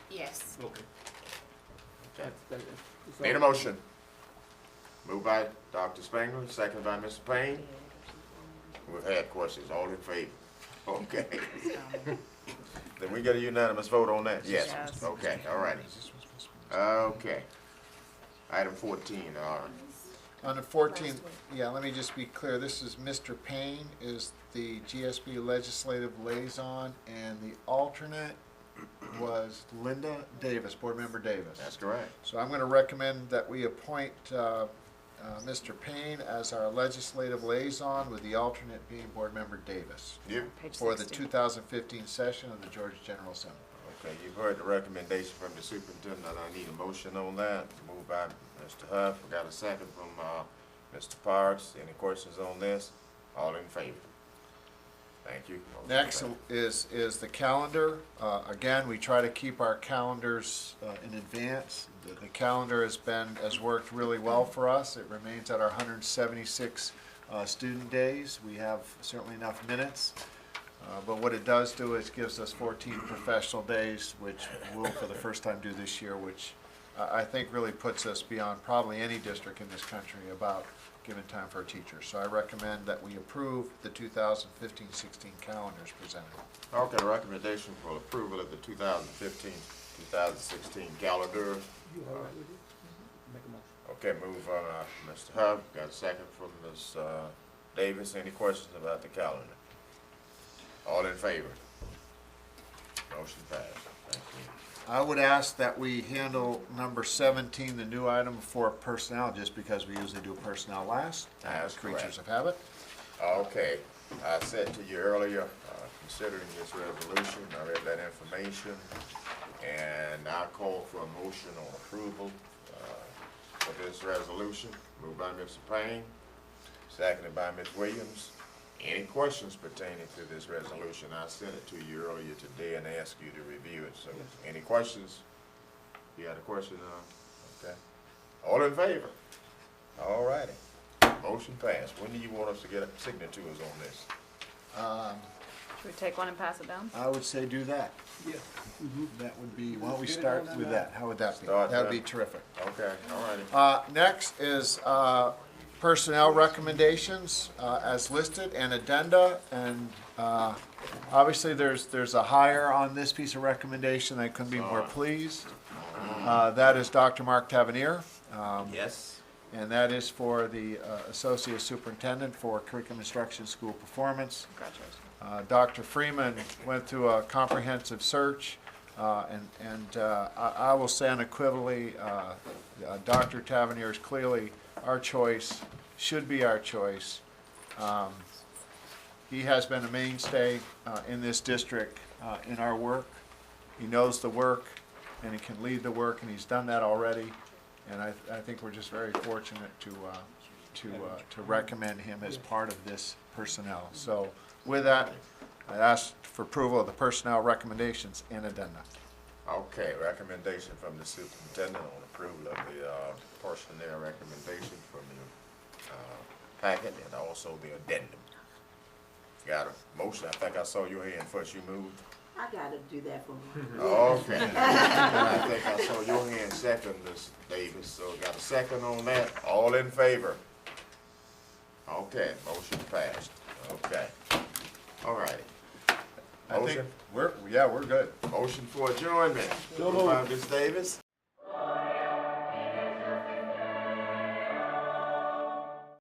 S2: Yes.
S13: Okay.
S1: Okay.
S13: That's
S1: Need a
S13: all.
S1: motion. Moved by Dr. Spangler, seconded by Mr. Payne. We've had questions, all in favor? Okay. Then we get a unanimous vote on that? Yes.
S19: Yes.
S1: Okay, all righty. Okay. Item 14,
S5: On the 14th, yeah, let me just be clear, this is Mr. Payne is the GSB Legislative Liaison, and the alternate was Linda Davis, Board Member Davis.
S1: that's correct.
S5: So I'm going to recommend that we appoint Mr. Payne as our Legislative Liaison, with the alternate being Board Member Davis,
S1: You?
S19: Page
S5: for the
S19: 60.
S5: 2015 session of the Georgia General Assembly.
S1: Okay, you've heard the recommendation from the superintendent. I need a motion on that. Moved by Mr. Huff. We got a second from Mr. Parks. Any questions on this? All in favor? Thank you. Motion
S5: Next
S1: passed.
S5: is the calendar. Again, we try to keep our calendars in advance. The calendar has worked really well for us. It remains at our 176 student days. We have certainly enough minutes. But what it does do is gives us 14 professional days, which we'll for the first time do this year, which I think really puts us beyond probably any district in this country about giving time for our teachers. So I recommend that we approve the 2015-16 calendars presented.
S1: Okay, the recommendation for approval of the 2015-2016 calendar. Okay, move on, Mr. Huff. Got a second from Ms. Davis. Any questions about the calendar? All in favor? Motion passed. Thank you.
S5: I would ask that we handle number 17, the new item, for personnel, just because we usually do personnel last.
S1: That's
S5: creatures
S1: correct.
S5: of habit.
S1: Okay, I said to you earlier, considering this resolution, I read that information, and I call for a motion on approval for this resolution. Moved by Mr. Payne, seconded by Ms. Williams. Any questions pertaining to this resolution? I sent it to you earlier today and asked you to review it. So, any questions? You had a question? Okay. All in favor? All righty. Motion passed. When do you want us to get signatures on this?
S19: Should we take one and pass it down?
S5: I would say do that.
S13: Yeah.
S5: That would be, why don't we start with that? How would that be?
S1: Start
S5: That would
S1: there.
S5: be terrific.
S1: Okay, all righty.
S5: Next is personnel recommendations as listed and addenda. And obviously, there's a hire on this piece of recommendation. I couldn't be more pleased. That is Dr. Mark Tavernier.
S1: Yes.
S5: And that is for the Associate Superintendent for Curriculum Instruction School Performance.
S19: Congratulations.
S5: Dr. Freeman went through a comprehensive search, and I will say unequivocally, Dr. Tavernier is clearly our choice, should be our choice. He has been a mainstay in this district in our work. He knows the work, and he can lead the work, and he's done that already. And I think we're just very fortunate to recommend him as part of this personnel. So with that, I ask for approval of the personnel recommendations and addenda.
S1: Okay, recommendation from the superintendent on approval of the personnel recommendation from the packet and also the addendum. Got a motion? I think I saw your hand first. You moved?
S4: I gotta do that for me.
S1: Okay. I think I saw your hand second, Ms. Davis, so got a second on that. All in favor? Okay, motion passed. Okay. All righty.
S5: I think
S1: Motion?
S5: we're good.
S1: Motion for adjournment. Moved by Ms. Davis,